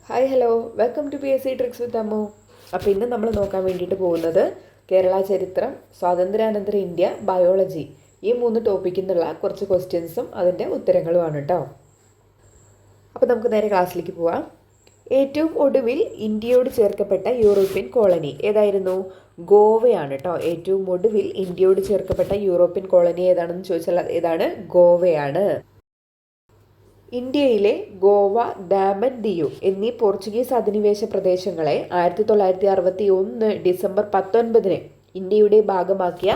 Hi hello welcome to PSC tricks with Ammu. അപ്പോൾ ഇന്ന് നമ്മൾ നോക്കാൻ വേണ്ടിയിട്ട് പോകുന്നത് കേരള ചരിത്രം, സ്വാതന്ത്ര്യാനന്തര ഇന്ത്യ, ബയോളജി ഈ 3 ടോപ്പിക്കിൽ നിന്നുള്ള കുറച്ച് ക്വസ്റ്റ്യൻസും അതിൻ്റെ ഉത്തരങ്ങളുമാണ് കേട്ടോ. അപ്പോൾ നമുക്ക് നേരെ ക്ലാസ്സിലേക്ക് പോവാം. ഏറ്റവും ഒടുവിൽ ഇന്ത്യയോട് ചേർക്കപ്പെട്ട യൂറോപ്യൻ കോളനി ഏതായിരുന്നു? ഗോവയാണ് കേട്ടോ. ഏറ്റവും ഒടുവിൽ ഇന്ത്യയോട് ചേർക്കപ്പെട്ട യൂറോപ്യൻ കോളനി ഏതാണെന്ന് ചോദിച്ചാൽ ഏതാണ്? ഗോവയാണ്. ഇന്ത്യയിലെ ഗോവ, ദാമൻ, ദിയു എന്നീ പോർച്ചുഗീസ് അധിനിവേശ പ്രദേശങ്ങളെ 1961 ഡിസംബർ 19 ഇന്ത്യയുടെ ഭാഗമാക്കിയ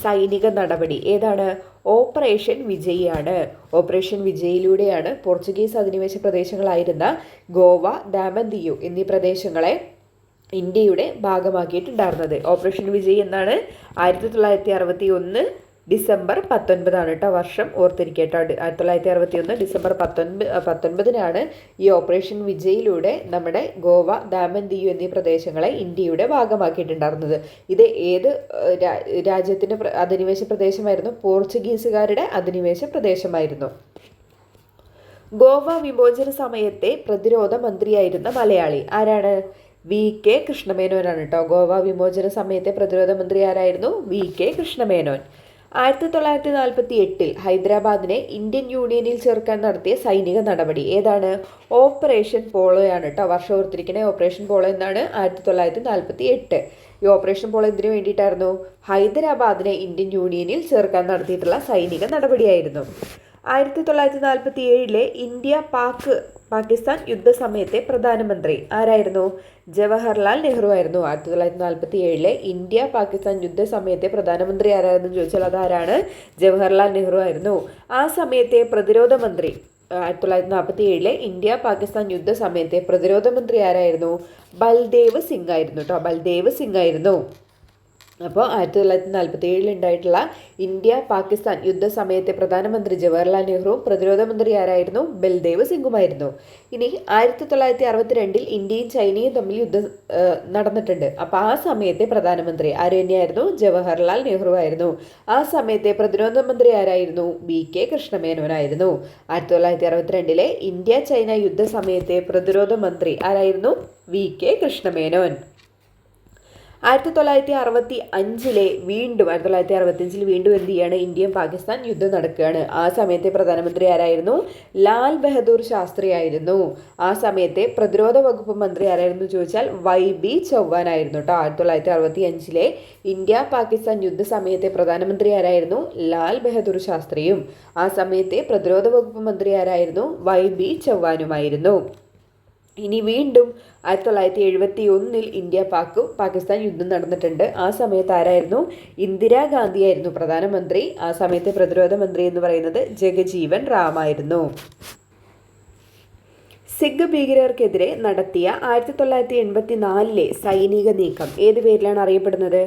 സൈനിക നടപടി ഏതാണ്? ഓപ്പറേഷൻ വിജയിയാണ്. ഓപ്പറേഷൻ വിജയിലൂടെയാണ് പോർച്ചുഗീസ് അധിനിവേശ പ്രദേശങ്ങളായിരുന്ന ഗോവ, ദാമൻ, ദിയു എന്നീ പ്രദേശങ്ങളെ ഇന്ത്യയുടെ ഭാഗമാക്കിയിട്ടുണ്ടായിരുന്നത്. ഓപ്പറേഷൻ വിജയ് എന്നാണ് 1961 ഡിസംബർ 19 കേട്ടോ. വർഷം ഓർത്തിരിക്കുക കേട്ടോ. 1961 ഡിസംബർ 19 ഈ ഓപ്പറേഷൻ വിജയിലൂടെ നമ്മുടെ ഗോവ, ദാമൻ, ദിയു എന്നീ പ്രദേശങ്ങളെ ഇന്ത്യയുടെ ഭാഗമാക്കിയിട്ടുണ്ടായിരുന്നത്. ഇത് ഏത് രാജ്യത്തിൻ്റെ അധിനിവേശ പ്രദേശമായിരുന്നു? പോർച്ചുഗീസുകാരുടെ അധിനിവേശ പ്രദേശമായിരുന്നു. ഗോവ വിമോചന സമയത്തെ പ്രതിരോധ മന്ത്രിയായിരുന്ന മലയാളി ആരാണ്? VK കൃഷ്ണമേനോനാണ് കേട്ടോ. ഗോവ വിമോചന സമയത്തെ പ്രതിരോധ മന്ത്രി ആരായിരുന്നു? VK കൃഷ്ണമേനോൻ. 1948 ഹൈദരാബാദിനെ ഇന്ത്യൻ യൂണിയനിൽ ചേർക്കാൻ നടത്തിയ സൈനിക നടപടി ഏതാണ്? ഓപ്പറേഷൻ പോളോയാണ് കേട്ടോ. വർഷം ഓർത്തിരിക്കണേ. ഓപ്പറേഷൻ പോളോ എന്നാണ് 1948. ഈ ഓപ്പറേഷൻ പോളോ എന്തിനു വേണ്ടിയിട്ടായിരുന്നു? ഹൈദരാബാദിനെ ഇന്ത്യൻ യൂണിയനിൽ ചേർക്കാൻ നടത്തിയിട്ടുള്ള സൈനിക നടപടിയായിരുന്നു. 1947 ഇന്ത്യ പാകിസ്ഥാൻ യുദ്ധസമയത്തെ പ്രധാനമന്ത്രി ആരായിരുന്നു? ജവഹർലാൽ നെഹ്റു ആയിരുന്നു. 1947 ഇന്ത്യ പാകിസ്ഥാൻ യുദ്ധസമയത്തെ പ്രധാനമന്ത്രി ആരായിരുന്നു ചോദിച്ചാൽ അതാരാണ്? ജവഹർലാൽ നെഹ്റു ആയിരുന്നു. ആ സമയത്തെ പ്രതിരോധ മന്ത്രി 1947 ഇന്ത്യ പാകിസ്ഥാൻ യുദ്ധസമയത്തെ പ്രതിരോധ മന്ത്രി ആരായിരുന്നു? ബൽദേവ് സിംഗ് ആയിരുന്നു കേട്ടോ. ബൽദേവ് സിംഗ് ആയിരുന്നു. അപ്പോൾ 1947 ഉണ്ടായിട്ടുള്ള ഇന്ത്യ പാകിസ്ഥാൻ യുദ്ധസമയത്തെ പ്രധാനമന്ത്രി ജവഹർലാൽ നെഹ്റുവും പ്രതിരോധ മന്ത്രി ആരായിരുന്നു? ബൽദേവ് സിംഗുമായിരുന്നു. ഇനി 1962 ഇന്ത്യയും ചൈനയും തമ്മിൽ യുദ്ധം നടന്നിട്ടുണ്ട്. അപ്പോൾ ആ സമയത്തെ പ്രധാനമന്ത്രി ആര് തന്നെയായിരുന്നു? ജവഹർലാൽ നെഹ്റു ആയിരുന്നു. ആ സമയത്തെ പ്രതിരോധ മന്ത്രി ആരായിരുന്നു? VK കൃഷ്ണമേനോനായിരുന്നു. 1962 ഇന്ത്യ ചൈന യുദ്ധ സമയത്തെ പ്രതിരോധ മന്ത്രി ആരായിരുന്നു? VK കൃഷ്ണമേനോൻ. 1965 വീണ്ടും എന്ത് ചെയ്യാണ്? ഇന്ത്യയും പാകിസ്ഥാൻ യുദ്ധം നടക്കുകയാണ്. ആ സമയത്തെ പ്രധാനമന്ത്രി ആരായിരുന്നു? ലാൽ ബഹദൂർ ശാസ്ത്രി ആയിരുന്നു. ആ സമയത്തെ പ്രതിരോധ വകുപ്പ് മന്ത്രി ആരായിരുന്നു ചോദിച്ചാൽ YB ചൗഹാൻ ആയിരുന്നു കേട്ടോ. 1965 ഇന്ത്യ പാകിസ്ഥാൻ യുദ്ധ സമയത്തെ പ്രധാനമന്ത്രി ആരായിരുന്നു? ലാൽ ബഹദൂർ ശാസ്ത്രിയും ആ സമയത്തെ പ്രതിരോധ വകുപ്പ് മന്ത്രി ആരായിരുന്നു? YB ചൗഹാനുമായിരുന്നു. ഇനി വീണ്ടും 1971 ഇന്ത്യ പാകിസ്ഥാൻ യുദ്ധം നടന്നിട്ടുണ്ട്. ആ സമയത്ത് ആരായിരുന്നു? ഇന്ദിരാഗാന്ധി ആയിരുന്നു പ്രധാനമന്ത്രി. ആ സമയത്തെ പ്രതിരോധ മന്ത്രി എന്ന് പറയുന്നത് ജഗജീവൻ റാം ആയിരുന്നു. സിഖ് ഭീകരർക്കെതിരെ നടത്തിയ 1984 സൈനിക നീക്കം ഏത് പേരിലാണ് അറിയപ്പെടുന്നത്?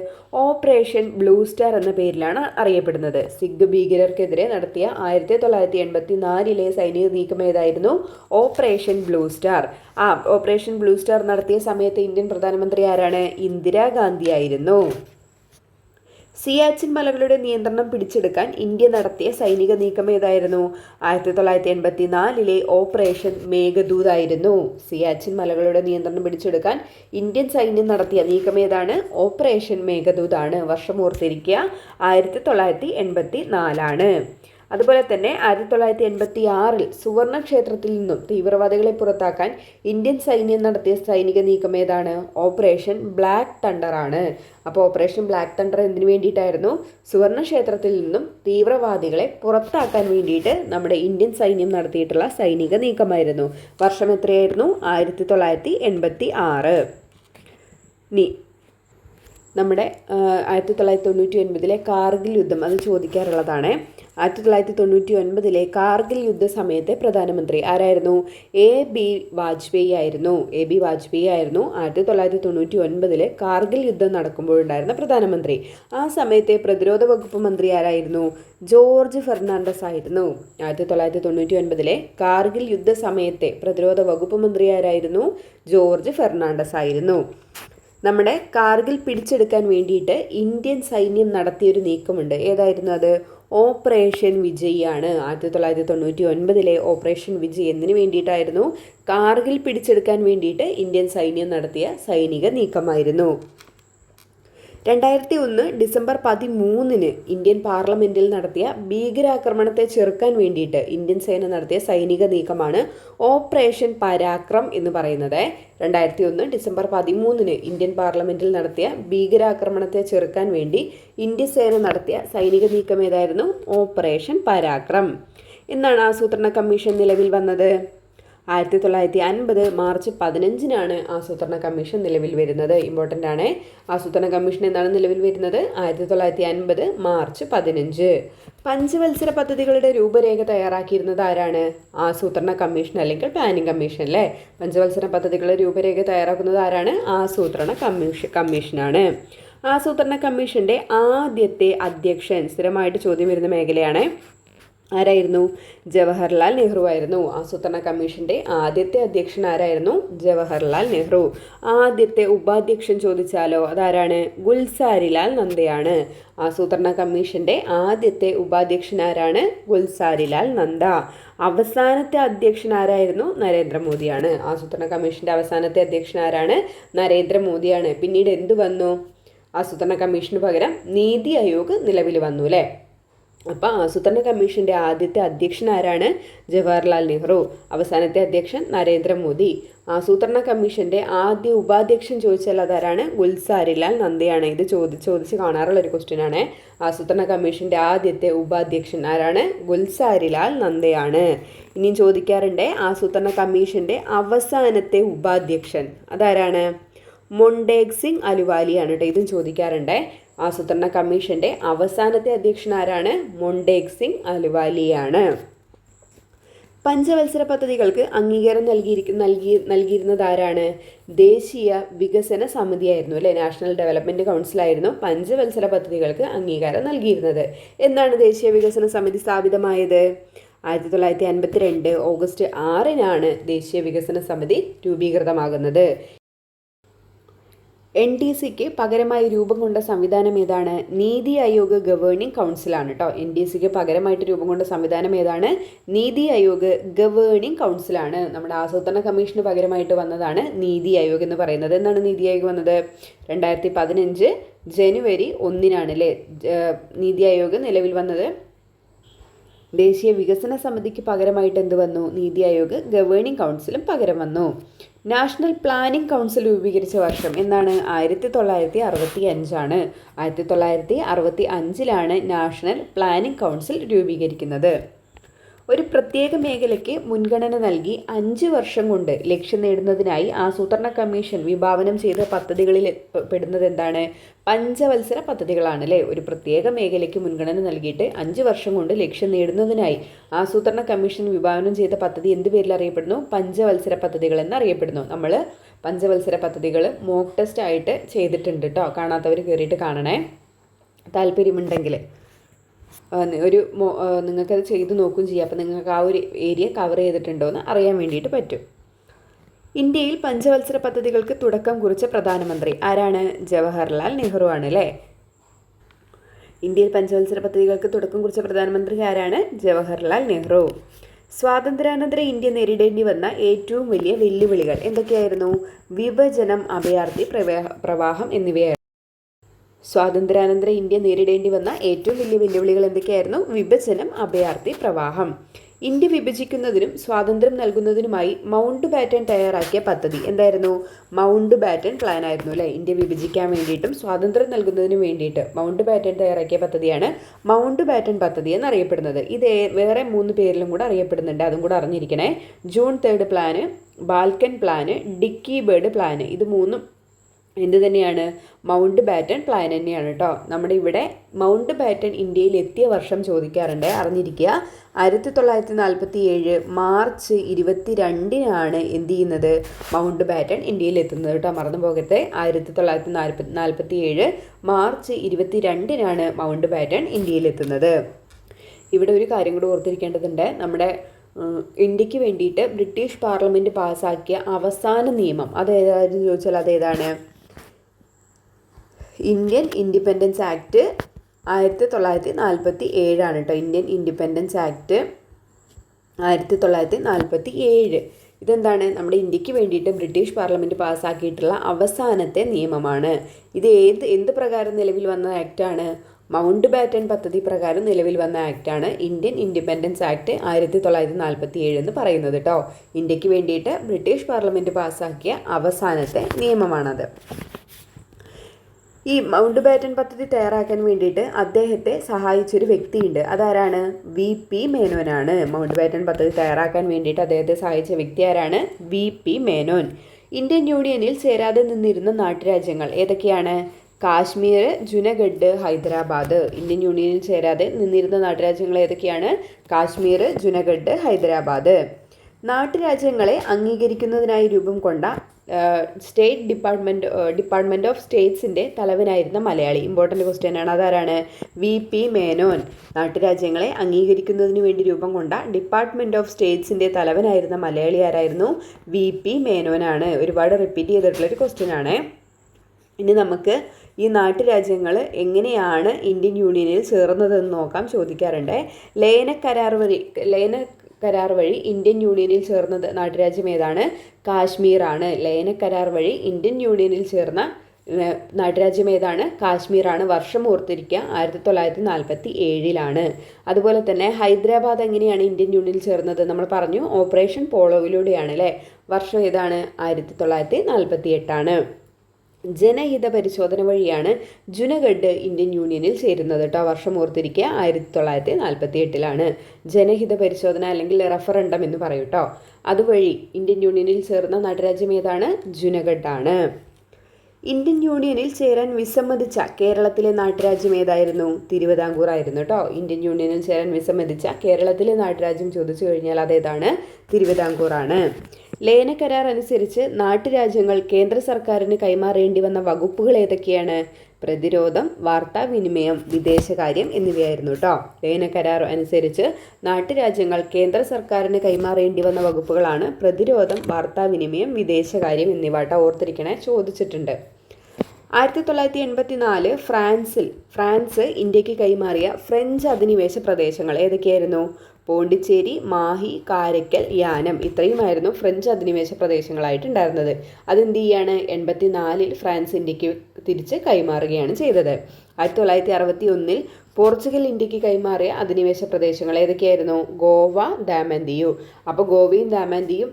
ഓപ്പറേഷൻ ബ്ലൂ സ്റ്റാർ എന്ന പേരിലാണ് അറിയപ്പെടുന്നത്. സിഖ് ഭീകരർക്കെതിരെ നടത്തിയ 1984 സൈനിക നീക്കം ഏതായിരുന്നു? Operation blue star. Operation blue star നടത്തിയ സമയത്ത് ഇന്ത്യൻ പ്രധാനമന്ത്രി ആരാണ്? ഇന്ദിരാഗാന്ധി ആയിരുന്നു. സിയാച്ചിൻ മലകളുടെ നിയന്ത്രണം പിടിച്ചെടുക്കാൻ ഇന്ത്യ നടത്തിയ സൈനിക നീക്കം ഏതായിരുന്നു? 1984 ഓപ്പറേഷൻ മേഘദൂത് ആയിരുന്നു. സിയാച്ചിൻ മലകളുടെ നിയന്ത്രണം പിടിച്ചെടുക്കാൻ ഇന്ത്യൻ സൈന്യം നടത്തിയ നീക്കം ഏതാണ്? ഓപ്പറേഷൻ മേഘദൂത് ആണ്. വർഷം ഓർത്തിരിക്കുക, 1984. അതുപോലെ തന്നെ 1986 സുവർണ ക്ഷേത്രത്തിൽ നിന്നും തീവ്രവാദികളെ പുറത്താക്കാൻ ഇന്ത്യൻ സൈന്യം നടത്തിയ സൈനിക നീക്കം ഏതാണ്? ഓപ്പറേഷൻ ബ്ലാക്ക് തണ്ടർ ആണ്. അപ്പോൾ ഓപ്പറേഷൻ ബ്ലാക്ക് തണ്ടർ എന്തിനു വേണ്ടിയിട്ടായിരുന്നു? സുവർണ ക്ഷേത്രത്തിൽ നിന്നും തീവ്രവാദികളെ പുറത്താക്കാൻ വേണ്ടിയിട്ട് നമ്മുടെ ഇന്ത്യൻ സൈന്യം നടത്തിയിട്ടുള്ള സൈനിക നീക്കമായിരുന്നു. വർഷം എത്രയായിരുന്നു? 1986. നമ്മുടെ 1999 കാർഗിൽ യുദ്ധം അത് ചോദിക്കാറുള്ളതാണ്. 1999 കാർഗിൽ യുദ്ധ സമയത്തെ പ്രധാനമന്ത്രി ആരായിരുന്നു? AB വാജ്പേയി ആയിരുന്നു. AB വാജ്പേയി ആയിരുന്നു 1999 കാർഗിൽ യുദ്ധം നടക്കുമ്പോഴുണ്ടായിരുന്ന പ്രധാനമന്ത്രി. ആ സമയത്തെ പ്രതിരോധ വകുപ്പ് മന്ത്രി ആരായിരുന്നു? ജോർജ് ഫെർണാണ്ടസ് ആയിരുന്നു. 1999 കാർഗിൽ യുദ്ധ സമയത്തെ പ്രതിരോധ വകുപ്പ് മന്ത്രി ആരായിരുന്നു? ജോർജ് ഫെർണാണ്ടസ് ആയിരുന്നു. നമ്മുടെ കാർഗിൽ പിടിച്ചെടുക്കാൻ വേണ്ടിയിട്ട് ഇന്ത്യൻ സൈന്യം നടത്തിയൊരു നീക്കമുണ്ട്. ഏതായിരുന്നു അത്? ഓപ്പറേഷൻ വിജയ് ആണ്. 1999 ഓപ്പറേഷൻ വിജയ് എന്തിനു വേണ്ടിയിട്ടായിരുന്നു? കാർഗിൽ പിടിച്ചെടുക്കാൻ വേണ്ടിയിട്ട് ഇന്ത്യൻ സൈന്യം നടത്തിയ സൈനിക നീക്കമായിരുന്നു. 2001 ഡിസംബർ 13 ഇന്ത്യൻ പാർലമെന്റിൽ നടത്തിയ ഭീകരാക്രമണത്തെ ചെറുക്കാൻ വേണ്ടിയിട്ട് ഇന്ത്യൻ സേന നടത്തിയ സൈനിക നീക്കമാണ് ഓപ്പറേഷൻ പരാക്രം എന്ന് പറയുന്നത്. 2001 ഡിസംബർ 13 ഇന്ത്യൻ പാർലമെന്റിൽ നടത്തിയ ഭീകരാക്രമണത്തെ ചെറുക്കാൻ വേണ്ടി ഇന്ത്യൻ സേന നടത്തിയ സൈനിക നീക്കം ഏതായിരുന്നു? ഓപ്പറേഷൻ പരാക്രം. എന്നാണ് ആസൂത്രണ കമ്മീഷൻ നിലവിൽ വന്നത്? 1950 മാർച്ച് 15 ആസൂത്രണ കമ്മീഷൻ നിലവിൽ വരുന്നത്. ഇമ്പോർട്ടൻ്റ് ആണ്. ആസൂത്രണ കമ്മീഷൻ എന്നാണ് നിലവിൽ വരുന്നത്? 1950 മാർച്ച് 15. പഞ്ചവത്സര പദ്ധതികളുടെ രൂപരേഖ തയ്യാറാക്കിയിരുന്നത് ആരാണ്? ആസൂത്രണ കമ്മീഷൻ അല്ലെങ്കിൽ പ്ലാനിംഗ് കമ്മീഷൻ അല്ലേ? പഞ്ചവത്സര പദ്ധതികളുടെ രൂപരേഖ തയ്യാറാക്കുന്നത് ആരാണ്? ആസൂത്രണ കമ്മീഷനാണ്. ആസൂത്രണ കമ്മീഷന്റെ ആദ്യത്തെ അധ്യക്ഷൻ, സ്ഥിരമായിട്ട് ചോദ്യം വരുന്ന മേഖലയാണ്, ആരായിരുന്നു? ജവഹർലാൽ നെഹ്റു ആയിരുന്നു. ആസൂത്രണ കമ്മീഷന്റെ ആദ്യത്തെ അധ്യക്ഷൻ ആരായിരുന്നു? ജവഹർലാൽ നെഹ്റു. ആദ്യത്തെ ഉപാധ്യക്ഷൻ ചോദിച്ചാലോ അതാരാണ്? ഗുൽസാരിലാൽ നന്ദയാണ്. ആസൂത്രണ കമ്മീഷന്റെ ആദ്യത്തെ ഉപാധ്യക്ഷൻ ആരാണ്? ഗുൽസാരിലാൽ നന്ദ. അവസാനത്തെ അധ്യക്ഷൻ ആരായിരുന്നു? നരേന്ദ്രമോദിയാണ്. ആസൂത്രണ കമ്മീഷന്റെ അവസാനത്തെ അധ്യക്ഷൻ ആരാണ്? നരേന്ദ്രമോദിയാണ്. പിന്നീട് എന്ത് വന്നു? ആസൂത്രണ കമ്മീഷന് പകരം നീതി ആയോഗ് നിലവിൽ വന്നു അല്ലേ? അപ്പോൾ ആസൂത്രണ കമ്മീഷന്റെ ആദ്യത്തെ അധ്യക്ഷൻ ആരാണ്? ജവഹർലാൽ നെഹ്റു. അവസാനത്തെ അധ്യക്ഷൻ നരേന്ദ്രമോദി. ആസൂത്രണ കമ്മീഷന്റെ ആദ്യ ഉപാധ്യക്ഷൻ ചോദിച്ചാൽ അതാരാണ്? ഗുൽസാരിലാൽ നന്ദയാണ്. ഇത് ചോദിച്ച് കാണാറുള്ള ഒരു ക്വസ്റ്റ്യൻ ആണ്. ആസൂത്രണ കമ്മീഷന്റെ ആദ്യത്തെ ഉപാധ്യക്ഷൻ ആരാണ്? ഗുൽസാരിലാൽ നന്ദയാണ്. ഇനിയും ചോദിക്കാറുണ്ട് ആസൂത്രണ കമ്മീഷന്റെ അവസാനത്തെ ഉപാധ്യക്ഷൻ അതാരാണ്? മൊണ്ടേഗ് സിംഗ് അലുവാലിയാണ് കേട്ടോ. ഇതും ചോദിക്കാറുണ്ട്. ആസൂത്രണ കമ്മീഷന്റെ അവസാനത്തെ അധ്യക്ഷൻ ആരാണ്? മൊണ്ടേഗ് സിംഗ് അലുവാലിയാണ്. പഞ്ചവത്സര പദ്ധതികൾക്ക് അംഗീകാരം നൽകിയിരുന്നത് ആരാണ്? ദേശീയ വികസന സമിതിയായിരുന്നു അല്ലേ? നാഷണൽ ഡെവലപ്മെന്റ് കൗൺസിലായിരുന്നു പഞ്ചവത്സര പദ്ധതികൾക്ക് അംഗീകാരം നൽകിയിരുന്നത്. എന്നാണ് ദേശീയ വികസന സമിതി സ്ഥാപിതമായത്? 1952 ഓഗസ്റ്റ് 6 ദേശീയ വികസന സമിതി രൂപീകൃതമാകുന്നത്. NDCക്ക് പകരമായി രൂപം കൊണ്ട സംവിധാനം ഏതാണ്? നീതി ആയോഗ് ഗവേണിംഗ് കൗൺസിലാണ് കേട്ടോ. NDCക്ക് പകരമായിട്ട് രൂപം കൊണ്ട സംവിധാനം ഏതാണ്? നീതി ആയോഗ് ഗവേണിംഗ് കൗൺസിലാണ്. നമ്മുടെ ആസൂത്രണ കമ്മീഷന് പകരമായിട്ട് വന്നതാണ് നീതി ആയോഗ് എന്ന് പറയുന്നത്. എന്നാണ് നീതി ആയോഗ് വന്നത്? 2015 ജനുവരി 1 അല്ലേ നീതി ആയോഗ് നിലവിൽ വന്നത്. ദേശീയ വികസന സമിതിക്ക് പകരമായിട്ട് എന്ത് വന്നു? നീതി ആയോഗ് ഗവേണിംഗ് കൗൺസിലും പകരം വന്നു. നാഷണൽ പ്ലാനിംഗ് കൗൺസിൽ രൂപീകരിച്ച വർഷം എന്നാണ്? 1965 1965 നാഷണൽ പ്ലാനിംഗ് കൗൺസിൽ രൂപീകരിക്കുന്നത്. ഒരു പ്രത്യേക മേഖലയ്ക്ക് മുൻഗണന നൽകി 5 വർഷം കൊണ്ട് ലക്ഷ്യം നേടുന്നതിനായി ആസൂത്രണ കമ്മീഷൻ വിഭാവനം ചെയ്ത പദ്ധതികളിൽ പെടുന്നത് എന്താണ്? പഞ്ചവത്സര പദ്ധതികളാണ് അല്ലേ? ഒരു പ്രത്യേക മേഖലയ്ക്ക് മുൻഗണന നൽകിയിട്ട് 5 വർഷം കൊണ്ട് ലക്ഷ്യം നേടുന്നതിനായി ആസൂത്രണ കമ്മീഷൻ വിഭാവനം ചെയ്ത പദ്ധതി എന്ത് പേരിൽ അറിയപ്പെടുന്നു? പഞ്ചവത്സര പദ്ധതികൾ എന്നറിയപ്പെടുന്നു. നമ്മൾ പഞ്ചവത്സര പദ്ധതികൾ മോക്ക് ടെസ്റ്റ് ആയിട്ട് ചെയ്തിട്ടുണ്ട് കേട്ടോ. കാണാത്തവർ കയറിയിട്ട് കാണണേ, താല്പര്യമുണ്ടെങ്കിൽ. നിങ്ങൾക്കത് ചെയ്ത് നോക്കുകയും ചെയ്യാം. അപ്പോൾ നിങ്ങൾക്ക് ആ ഒരു ഏരിയ കവർ ചെയ്തിട്ടുണ്ടോ എന്ന് അറിയാൻ വേണ്ടിയിട്ട് പറ്റും. ഇന്ത്യയിൽ പഞ്ചവത്സര പദ്ധതികൾക്ക് തുടക്കം കുറിച്ച പ്രധാനമന്ത്രി ആരാണ്? ജവഹർലാൽ നെഹ്റു ആണ് അല്ലേ? ഇന്ത്യയിൽ പഞ്ചവത്സര പദ്ധതികൾക്ക് തുടക്കം കുറിച്ച പ്രധാനമന്ത്രി ആരാണ്? ജവഹർലാൽ നെഹ്റു. സ്വാതന്ത്ര്യാനന്തര ഇന്ത്യ നേരിടേണ്ടി വന്ന ഏറ്റവും വലിയ വെല്ലുവിളികൾ എന്തൊക്കെയായിരുന്നു? വിഭജനം, അഭയാർത്ഥി പ്രവാഹം എന്നിവയായിരുന്നു. സ്വാതന്ത്ര്യാനന്തര ഇന്ത്യ നേരിടേണ്ടി വന്ന ഏറ്റവും വലിയ വെല്ലുവിളികൾ എന്തൊക്കെയായിരുന്നു? വിഭജനം, അഭയാർത്ഥി പ്രവാഹം. ഇന്ത്യ വിഭജിക്കുന്നതിനും സ്വാതന്ത്ര്യം നൽകുന്നതിനുമായി മൗണ്ട് ബാറ്റൻ തയ്യാറാക്കിയ പദ്ധതി എന്തായിരുന്നു? മൗണ്ട് ബാറ്റൻ പ്ലാൻ ആയിരുന്നു അല്ലേ? ഇന്ത്യ വിഭജിക്കാൻ വേണ്ടിയിട്ടും സ്വാതന്ത്ര്യം നൽകുന്നതിനും വേണ്ടിയിട്ട് മൗണ്ട് ബാറ്റൻ തയ്യാറാക്കിയ പദ്ധതിയാണ് മൗണ്ട് ബാറ്റൻ പദ്ധതി എന്നറിയപ്പെടുന്നത്. ഇത് വേറെ 3 പേരിലും കൂടെ അറിയപ്പെടുന്നുണ്ട്, അതും കൂടെ അറിഞ്ഞിരിക്കണേ. June 3 plan, Balkan plan, Dickie Bird plan. ഇത് 3 എന്ത് തന്നെയാണ്? മൗണ്ട് ബാറ്റൻ പ്ലാൻ തന്നെയാണ് കേട്ടോ. നമ്മുടെ ഇവിടെ മൗണ്ട് ബാറ്റൻ ഇന്ത്യയിൽ എത്തിയ വർഷം ചോദിക്കാറുണ്ട്, അറിഞ്ഞിരിക്കുക. 1947 മാർച്ച് 22 എന്ത് ചെയ്യുന്നത്? മൗണ്ട് ബാറ്റൻ ഇന്ത്യയിൽ എത്തുന്നത് കേട്ടോ, മറന്നു പോകരുത്. 1947 മാർച്ച് 22 മൗണ്ട് ബാറ്റൻ ഇന്ത്യയിൽ എത്തുന്നത്. ഇവിടെ ഒരു കാര്യം കൂടി ഓർത്തിരിക്കേണ്ടതുണ്ട്. നമ്മുടെ ഇന്ത്യക്ക് വേണ്ടിയിട്ട് ബ്രിട്ടീഷ് പാർലമെൻറ്റ് പാസ്സാക്കിയ അവസാന നിയമം അതേതാണെന്ന് ചോദിച്ചാൽ അതേതാണ്? ഇന്ത്യൻ ഇൻഡിപെൻഡൻസ് ആക്ട് 1947 കേട്ടോ. Indian independence act 1947. ഇതെന്താണ്? നമ്മുടെ ഇന്ത്യക്ക് വേണ്ടിയിട്ട് ബ്രിട്ടീഷ് പാർലമെൻറ്റ് പാസ്സാക്കിയിട്ടുള്ള അവസാനത്തെ നിയമമാണ്. ഇത് എന്ത് പ്രകാരം നിലവിൽ വന്ന ആക്റ്റാണ്? മൗണ്ട് ബാറ്റൻ പദ്ധതി പ്രകാരം നിലവിൽ വന്ന ആക്റ്റാണ് ഇന്ത്യൻ ഇൻഡിപെൻഡൻസ് ആക്ട് 1947 എന്ന് പറയുന്നത് കേട്ടോ. ഇന്ത്യക്ക് വേണ്ടിയിട്ട് ബ്രിട്ടീഷ് പാർലമെൻറ്റ് പാസ്സാക്കിയ അവസാനത്തെ നിയമമാണത്. ഈ മൗണ്ട് ബാറ്റൻ പദ്ധതി തയ്യാറാക്കാൻ വേണ്ടിയിട്ട് അദ്ദേഹത്തെ സഹായിച്ചൊരു വ്യക്തിയുണ്ട്. അതാരാണ്? VP മേനോനാണ്. മൗണ്ട് ബാറ്റൻ പദ്ധതി തയ്യാറാക്കാൻ വേണ്ടിയിട്ട് അദ്ദേഹത്തെ സഹായിച്ച വ്യക്തി ആരാണ്? VP മേനോൻ. ഇന്ത്യൻ യൂണിയനിൽ ചേരാതെ നിന്നിരുന്ന നാട്ടുരാജ്യങ്ങൾ ഏതൊക്കെയാണ്? കാശ്മീർ, ജുനഗഡ്, ഹൈദരാബാദ്. ഇന്ത്യൻ യൂണിയനിൽ ചേരാതെ നിന്നിരുന്ന നാട്ടുരാജ്യങ്ങൾ ഏതൊക്കെയാണ്? കാശ്മീർ, ജുനഗഡ്, ഹൈദരാബാദ്. നാട്ടുരാജ്യങ്ങളെ അംഗീകരിക്കുന്നതിനായി രൂപം കൊണ്ട സ്റ്റേറ്റ് ഡിപ്പാർട്ട്മെൻറ്റ് ഓഫ് സ്റ്റേറ്റ്സിൻ്റെ തലവനായിരുന്ന മലയാളി. ഇമ്പോർട്ടൻ്റ് ക്വസ്റ്റ്യൻ ആണ്. അതാരാണ്? VP മേനോൻ. നാട്ടുരാജ്യങ്ങളെ അംഗീകരിക്കുന്നതിന് വേണ്ടി രൂപം കൊണ്ട ഡിപ്പാർട്ട്മെൻറ്റ് ഓഫ് സ്റ്റേറ്റ്സിൻ്റെ തലവനായിരുന്ന മലയാളി ആരായിരുന്നു? VP മേനോനാണ്. ഒരുപാട് റിപ്പീറ്റ് ചെയ്തിട്ടുള്ളൊരു ക്വസ്റ്റ്യൻ ആണ്. ഇനി നമുക്ക് ഈ നാട്ടുരാജ്യങ്ങൾ എങ്ങനെയാണ് ഇന്ത്യൻ യൂണിയനിൽ ചേർന്നതെന്ന് നോക്കാം. ചോദിക്കാറുണ്ട്. ലയന കരാർ വഴി ഇന്ത്യൻ യൂണിയനിൽ ചേർന്ന നാട്ടുരാജ്യം ഏതാണ്? കാശ്മീറാണ്. ലയന കരാർ വഴി ഇന്ത്യൻ യൂണിയനിൽ ചേർന്ന നാട്ടുരാജ്യം ഏതാണ്? കാശ്മീറാണ്. വർഷം ഓർത്തിരിക്കുക, 1947. അതുപോലെ തന്നെ ഹൈദരാബാദ് എങ്ങനെയാണ് ഇന്ത്യൻ യൂണിയനിൽ ചേർന്നത്? നമ്മൾ പറഞ്ഞു, ഓപ്പറേഷൻ പോളോയിലൂടെയാണ് അല്ലേ. വർഷം ഏതാണ്? 1948. ജനഹിത പരിശോധന വഴിയാണ് ജുനഗഡ് ഇന്ത്യൻ യൂണിയനിൽ ചേരുന്നത് കേട്ടോ. വർഷം ഓർത്തിരിക്കുക, 1948. ജനഹിത പരിശോധന അല്ലെങ്കിൽ റഫറണ്ടം എന്ന് പറയും കേട്ടോ. അതുവഴി ഇന്ത്യൻ യൂണിയനിൽ ചേർന്ന നാട്ടുരാജ്യം ഏതാണ്? ജുനഗഡാണ്. ഇന്ത്യൻ യൂണിയനിൽ ചേരാൻ വിസമ്മതിച്ച കേരളത്തിലെ നാട്ടുരാജ്യം ഏതായിരുന്നു? തിരുവിതാംകൂർ ആയിരുന്നു കേട്ടോ. ഇന്ത്യൻ യൂണിയനിൽ ചേരാൻ വിസമ്മതിച്ച കേരളത്തിലെ നാട്ടുരാജ്യം ചോദിച്ചു കഴിഞ്ഞാൽ അതേതാണ്? തിരുവിതാംകൂറാണ്. ലയന കരാർ അനുസരിച്ച് നാട്ടുരാജ്യങ്ങൾ കേന്ദ്ര സർക്കാരിന് കൈമാറേണ്ടി വന്ന വകുപ്പുകൾ ഏതൊക്കെയാണ്? പ്രതിരോധം, വാർത്താവിനിമയം, വിദേശകാര്യം എന്നിവയായിരുന്നു കേട്ടോ. ലയന കരാർ അനുസരിച്ച് നാട്ടുരാജ്യങ്ങൾ കേന്ദ്ര സർക്കാരിന് കൈമാറേണ്ടി വന്ന വകുപ്പുകളാണ് പ്രതിരോധം, വാർത്താവിനിമയം, വിദേശകാര്യം എന്നിവ കേട്ടോ. ഓർത്തിരിക്കണേ, ചോദിച്ചിട്ടുണ്ട്. 1984 ഫ്രാൻസ് ഇന്ത്യക്ക് കൈമാറിയ ഫ്രഞ്ച് അധിനിവേശ പ്രദേശങ്ങൾ ഏതൊക്കെയായിരുന്നു? പോണ്ടിച്ചേരി, മാഹി, കാരയ്ക്കൽ, യാനം. ഇത്രയുമായിരുന്നു ഫ്രഞ്ച് അധിനിവേശ പ്രദേശങ്ങളായിട്ടുണ്ടായിരുന്നത്. അതെന്ത് ചെയ്യാണ്? 1984 ഫ്രാൻസ് ഇന്ത്യക്ക് തിരിച്ച് കൈമാറുകയാണ് ചെയ്തത്. 1961 പോർച്ചുഗൽ ഇന്ത്യക്ക് കൈമാറിയ അധിനിവേശ പ്രദേശങ്ങൾ ഏതൊക്കെയായിരുന്നു? ഗോവ, ദാമൻ ദിയു. അപ്പോൾ ഗോവയും ദാമൻ ദിയും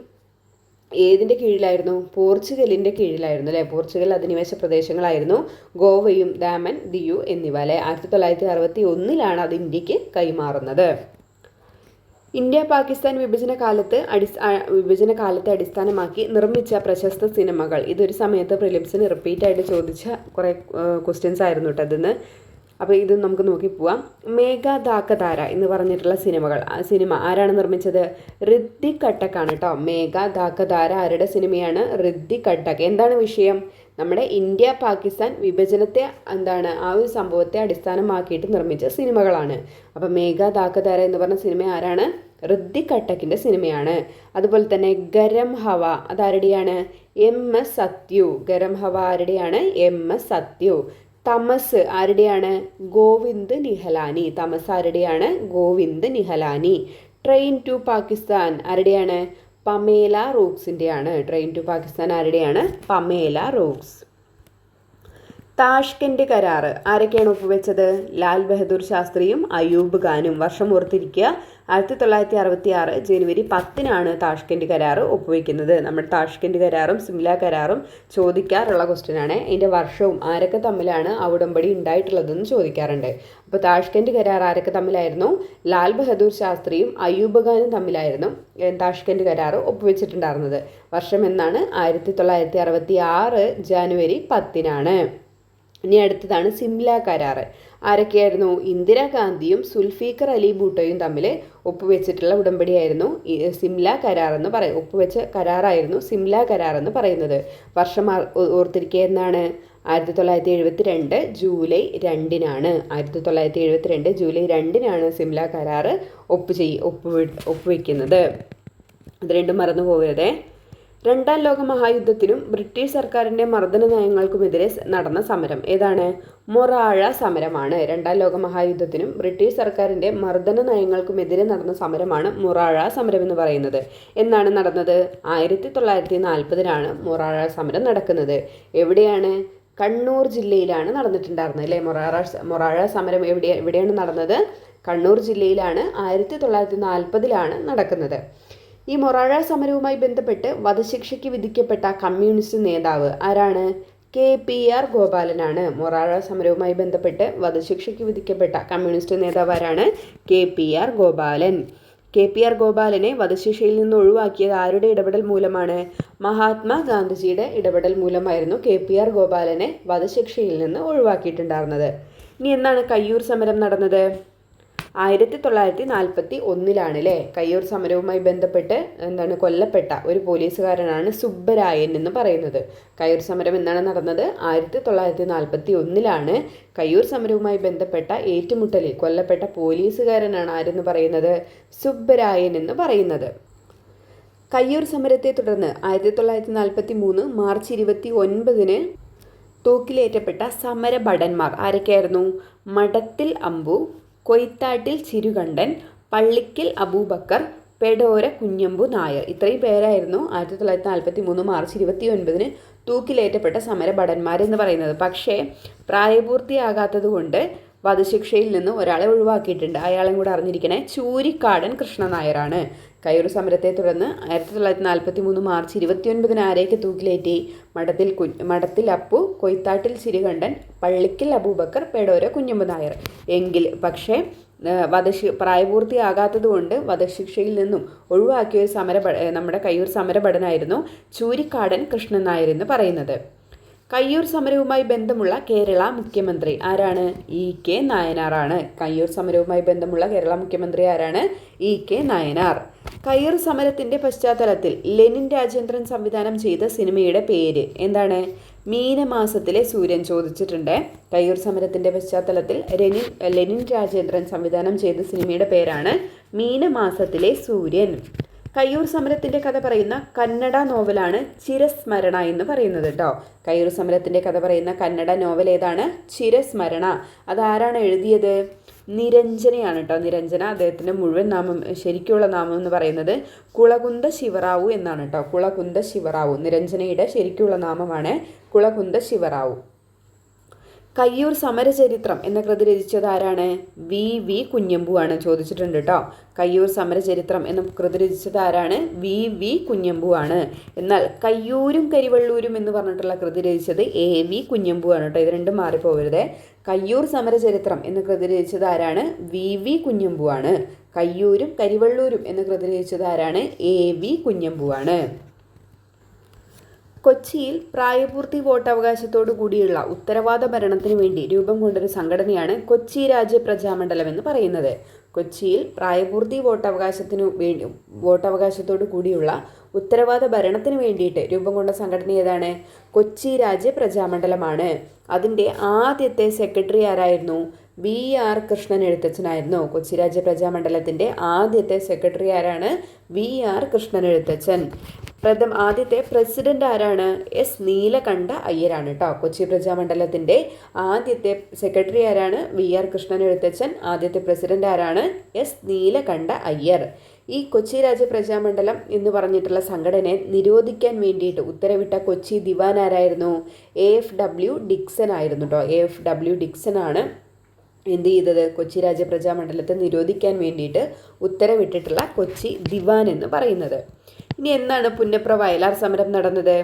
ഏതിൻ്റെ കീഴിലായിരുന്നു? പോർച്ചുഗലിൻ്റെ കീഴിലായിരുന്നു അല്ലേ. പോർച്ചുഗൽ അധിനിവേശ പ്രദേശങ്ങളായിരുന്നു ഗോവയും ദാമൻ ദിയു എന്നിവ അല്ലേ. 1961 അത് ഇന്ത്യക്ക് കൈമാറുന്നത്. ഇന്ത്യ പാകിസ്ഥാൻ വിഭജന കാലത്തെ അടിസ്ഥാനമാക്കി നിർമ്മിച്ച പ്രശസ്ത സിനിമകൾ. ഇതൊരു സമയത്ത് പ്രിലിംസിന് റിപ്പീറ്റായിട്ട് ചോദിച്ച കുറേ ക്വസ്റ്റ്യൻസ് ആയിരുന്നു കേട്ടോ അതിന്ന്. അപ്പോൾ ഇത് നമുക്ക് നോക്കി പോവാം. മേഘാധാക്കധാര എന്ന് പറഞ്ഞിട്ടുള്ള സിനിമ ആരാണ് നിർമ്മിച്ചത്? ഋത്വിക് കട്ടക്കാണ് കേട്ടോ. മേഘാധാക്കധാര ആരുടെ സിനിമയാണ്? ഋത്വിക് കട്ടക്ക്. എന്താണ് വിഷയം? നമ്മുടെ ഇന്ത്യ പാകിസ്ഥാൻ വിഭജനത്തെ ആ ഒരു സംഭവത്തെ അടിസ്ഥാനമാക്കിയിട്ട് നിർമ്മിച്ച സിനിമകളാണ്. അപ്പോൾ മേഘാധാക്കധാര എന്ന് പറഞ്ഞ സിനിമ ആരാണ്? ഋത്വിക് കട്ടക്കിൻ്റെ സിനിമയാണ്. അതുപോലെ തന്നെ ഗരം ഹവ അതാരുടെയാണ്? MS സത്യു. ഗരം ഹവ ആരുടെയാണ്? MS സത്യു. തമസ് ആരുടെയാണ്? ഗോവിന്ദ് നിഹലാനി. തമസ് ആരുടെയാണ്? ഗോവിന്ദ് നിഹലാനി. ട്രെയിൻ ടു പാകിസ്ഥാൻ ആരുടെയാണ്? പമേല റോക്സിൻ്റെയാണ്. ട്രെയിൻ ടു പാകിസ്ഥാൻ ആരുടെയാണ്? Pamela Rooks. താഷ്കെൻഡ് കരാർ ആരൊക്കെയാണ് ഒപ്പുവെച്ചത്? ലാൽ ബഹദൂർ ശാസ്ത്രിയും അയൂബ് ഖാനും. വർഷം ഓർത്തിരിക്കുക, 1966 ജനുവരി 10 താഷ്കെൻഡ് കരാർ ഒപ്പുവെക്കുന്നത്. നമ്മുടെ താഷ്കെൻഡ് കരാറും സിംല കരാറും ചോദിക്കാറുള്ള ക്വസ്റ്റ്യനാണ്. അതിൻ്റെ വർഷവും ആരൊക്കെ തമ്മിലാണ് ആ ഉടമ്പടി ഉണ്ടായിട്ടുള്ളതെന്ന് ചോദിക്കാറുണ്ട്. അപ്പോൾ താഷ്കെൻഡ് കരാർ ആരൊക്കെ തമ്മിലായിരുന്നു? ലാൽ ബഹദൂർ ശാസ്ത്രിയും അയൂബ് ഖാനും തമ്മിലായിരുന്നു താഷ്കെൻഡ് കരാർ ഒപ്പുവെച്ചിട്ടുണ്ടായിരുന്നത്. വർഷം എന്നാണ്? 1966 ജനുവരി 10. ഇനി അടുത്തതാണ് സിംല കരാർ. ആരൊക്കെയായിരുന്നു? ഇന്ദിരാഗാന്ധിയും സുൽഫീഖർ അലി ഭൂട്ടോയും തമ്മിൽ ഒപ്പുവെച്ചിട്ടുള്ള ഉടമ്പടിയായിരുന്നു സിംല കരാർ എന്ന് പറയും. ഒപ്പുവെച്ച കരാറായിരുന്നു സിംല കരാർ എന്ന് പറയുന്നത്. വർഷം ഓർത്തിരിക്കുക എന്നാണ്? 1972 ജൂലൈ 2. 1972 ജൂലൈ 2 സിംല കരാർ ഒപ്പുവെക്കുന്നത്. അത് രണ്ടും മറന്നു പോകരുതേ. രണ്ടാം ലോക മഹായുദ്ധത്തിനും ബ്രിട്ടീഷ് സർക്കാരിൻ്റെ മർദ്ദന നയങ്ങൾക്കുമെതിരെ നടന്ന സമരം ഏതാണ്? മൊറാഴ സമരമാണ്. രണ്ടാം ലോക മഹായുദ്ധത്തിനും ബ്രിട്ടീഷ് സർക്കാരിൻ്റെ മർദ്ദന നയങ്ങൾക്കുമെതിരെ നടന്ന സമരമാണ് മൊറാഴ സമരം എന്ന് പറയുന്നത്. എന്നാണ് നടന്നത്? 1940 മൊറാഴ സമരം നടക്കുന്നത്. എവിടെയാണ്? കണ്ണൂർ ജില്ലയിലാണ് നടന്നിട്ടുണ്ടായിരുന്നത് അല്ലേ? മൊറാഴ സമരം എവിടെയാണ് നടന്നത്? കണ്ണൂർ ജില്ലയിലാണ്. 1940 നടക്കുന്നത്. ഈ മൊറാഴ സമരവുമായി ബന്ധപ്പെട്ട് വധശിക്ഷയ്ക്ക് വിധിക്കപ്പെട്ട കമ്മ്യൂണിസ്റ്റ് നേതാവ് ആരാണ്? KPR ഗോപാലനാണ്. മൊറാഴ സമരവുമായി ബന്ധപ്പെട്ട് വധശിക്ഷയ്ക്ക് വിധിക്കപ്പെട്ട കമ്മ്യൂണിസ്റ്റ് നേതാവ് ആരാണ്? KPR ഗോപാലൻ. KPR ഗോപാലനെ വധശിക്ഷയിൽ നിന്ന് ഒഴിവാക്കിയത് ആരുടെ ഇടപെടൽ മൂലമാണ്? മഹാത്മാഗാന്ധിജിയുടെ ഇടപെടൽ മൂലമായിരുന്നു KPR ഗോപാലനെ വധശിക്ഷയിൽ നിന്ന് ഒഴിവാക്കിയിട്ടുണ്ടായിരുന്നത്. ഇനി എന്നാണ് കയ്യൂർ സമരം നടന്നത്? 1941 അല്ലേ? കയ്യൂർ സമരവുമായി ബന്ധപ്പെട്ട് കൊല്ലപ്പെട്ട ഒരു പോലീസുകാരനാണ് സുബ്ബരായൻ എന്ന് പറയുന്നത്. കയ്യൂർ സമരം എന്നാണ് നടന്നത്? 1941 കയ്യൂർ സമരവുമായി ബന്ധപ്പെട്ട ഏറ്റുമുട്ടലിൽ കൊല്ലപ്പെട്ട പോലീസുകാരനാണ് ആരെന്ന് പറയുന്നത്? സുബ്ബരായൻ എന്ന് പറയുന്നത്. കയ്യൂർ സമരത്തെ തുടർന്ന് 1943 മാർച്ച് 29 തൂക്കിലേറ്റപ്പെട്ട സമരഭടന്മാർ ആരൊക്കെയായിരുന്നു? മഠത്തിൽ അമ്പു, കൊയ്ത്താട്ടിൽ ചിരുകണ്ഠൻ, പള്ളിക്കൽ അബൂബക്കർ, പെടോര കുഞ്ഞമ്പു നായർ. ഇത്രയും പേരായിരുന്നു 1943 മാർച്ച് 29 തൂക്കിലേറ്റപ്പെട്ട സമരഭടന്മാരെന്ന് പറയുന്നത്. പക്ഷേ പ്രായപൂർത്തിയാകാത്തത് കൊണ്ട് വധശിക്ഷയിൽ നിന്ന് ഒരാളെ ഒഴിവാക്കിയിട്ടുണ്ട്. അയാളെയും കൂടെ അറിഞ്ഞിരിക്കണേ. ചൂരിക്കാടൻ കൃഷ്ണനായരാണ്. കയ്യൂർ സമരത്തെ തുടർന്ന് 1943 മാർച്ച് 29 ആരെയൊക്കെ തൂക്കിലേറ്റി? മഠത്തിൽ അപ്പു, കൊയ്ത്താട്ടിൽ ചിരുകണ്ഠൻ, പള്ളിക്കൽ അബൂബക്കർ, പെടോര കുഞ്ഞമ്പു നായർ. പക്ഷേ പ്രായപൂർത്തിയാകാത്തത് കൊണ്ട് വധശിക്ഷയിൽ നിന്നും ഒഴിവാക്കിയ നമ്മുടെ കയ്യൂർ സമരഭടനായിരുന്നു ചൂരിക്കാടൻ കൃഷ്ണൻ നായർ എന്ന് പറയുന്നത്. കയ്യൂർ സമരവുമായി ബന്ധമുള്ള കേരള മുഖ്യമന്ത്രി ആരാണ്? E.K. നായനാറാണ്. കയ്യൂർ സമരവുമായി ബന്ധമുള്ള കേരള മുഖ്യമന്ത്രി ആരാണ്? E.K. നായനാർ. കയ്യൂർ സമരത്തിന്റെ പശ്ചാത്തലത്തിൽ ലെനിൻ രാജേന്ദ്രൻ സംവിധാനം ചെയ്ത സിനിമയുടെ പേര് എന്താണ്? മീനമാസത്തിലെ സൂര്യൻ ചോദിച്ചിട്ടുണ്ട്. കയ്യൂർ സമരത്തിന്റെ പശ്ചാത്തലത്തിൽ ലെനിൻ രാജേന്ദ്രൻ സംവിധാനം ചെയ്ത സിനിമയുടെ പേരാണ് മീനമാസത്തിലെ സൂര്യൻ. കയ്യൂർ സമരത്തിന്റെ കഥ പറയുന്ന കന്നഡ നോവലാണ് ചിരസ്മരണ എന്ന് പറയുന്നത് കേട്ടോ. കയ്യൂർ സമരത്തിന്റെ കഥ പറയുന്ന കന്നഡ നോവൽ ഏതാണ്? ചിരസ്മരണ. അതാരാണ് എഴുതിയത്? നിരഞ്ജനയാണ് കേട്ടോ. നിരഞ്ജന. അദ്ദേഹത്തിന്റെ മുഴുവൻ നാമം, ശരിക്കുള്ള നാമം എന്ന് പറയുന്നത് കുളകുന്ദ ശിവറാവു എന്നാണ് കേട്ടോ. കുളകുന്ദ ശിവറാവു. നിരഞ്ജനയുടെ ശരിക്കുള്ള നാമമാണ് കുളകുന്ദ ശിവറാവു. കയ്യൂർ സമരചരിത്രം എന്ന കൃതി രചിച്ചത് ആരാണ്? V.V. കുഞ്ഞമ്പു ആണ്. ചോദിച്ചിട്ടുണ്ട് കേട്ടോ. കയ്യൂർ സമരചരിത്രം എന്ന കൃതി രചിച്ചത് ആരാണ്? V.V. കുഞ്ഞമ്പു ആണ്. എന്നാൽ കയ്യൂരും കരിവള്ളൂരും എന്ന് പറഞ്ഞിട്ടുള്ള കൃതി രചിച്ചത് A.V. കുഞ്ഞമ്പു ആണ് കേട്ടോ. ഇത് രണ്ടും മാറിപ്പോകരുത്. കയ്യൂർ സമരചരിത്രം എന്ന കൃതി രചിച്ചത് ആരാണ്? V.V. കുഞ്ഞമ്പു ആണ്. കയ്യൂരും കരിവള്ളൂരും എന്ന കൃതി രചിച്ചത് ആരാണ്? A.V. കുഞ്ഞമ്പു ആണ്. കൊച്ചിയിൽ പ്രായപൂർത്തി വോട്ടവകാശത്തോടു കൂടിയുള്ള ഉത്തരവാദ ഭരണത്തിന് വേണ്ടി രൂപം കൊണ്ടൊരു സംഘടനയാണ് കൊച്ചി രാജ്യ പ്രജാമണ്ഡലം എന്ന് പറയുന്നത്. കൊച്ചിയിൽ പ്രായപൂർത്തി വോട്ടവകാശത്തോടു കൂടിയുള്ള ഉത്തരവാദ ഭരണത്തിന് വേണ്ടിയിട്ട് രൂപം കൊണ്ട സംഘടന ഏതാണ്? കൊച്ചി രാജ്യ പ്രജാമണ്ഡലമാണ്. അതിൻ്റെ ആദ്യത്തെ സെക്രട്ടറി ആരായിരുന്നു? V.R. കൃഷ്ണൻ എഴുത്തച്ഛനായിരുന്നു. കൊച്ചി രാജ്യ പ്രജാമണ്ഡലത്തിൻ്റെ ആദ്യത്തെ സെക്രട്ടറി ആരാണ്? V.R. കൃഷ്ണൻ എഴുത്തച്ഛൻ. ആദ്യത്തെ പ്രസിഡന്റ് ആരാണ്? S. നീലകണ്ഠ അയ്യരാണ് കേട്ടോ. കൊച്ചി പ്രജാമണ്ഡലത്തിൻ്റെ ആദ്യത്തെ സെക്രട്ടറി ആരാണ്? V.R. കൃഷ്ണൻ എഴുത്തച്ഛൻ. ആദ്യത്തെ പ്രസിഡന്റ് ആരാണ്? S. നീലകണ്ഠ അയ്യർ. ഈ കൊച്ചി രാജ്യ പ്രജാമണ്ഡലം എന്ന് പറഞ്ഞിട്ടുള്ള സംഘടനയെ നിരോധിക്കാൻ വേണ്ടിയിട്ട് ഉത്തരവിട്ട കൊച്ചി ദിവാൻ ആരായിരുന്നു? A.F.W. ഡിക്സൺ ആയിരുന്നു കേട്ടോ. A.F.W. ഡിക്സൺ ആണ് എന്ത് ചെയ്തത്? കൊച്ചി രാജ്യ പ്രജാമണ്ഡലത്തെ നിരോധിക്കാൻ വേണ്ടിയിട്ട് ഉത്തരവിട്ടിട്ടുള്ള കൊച്ചി ദിവാൻ എന്ന് പറയുന്നത്. ഇനി എന്നാണ് പുന്നപ്ര വയലാർ സമരം നടന്നത്?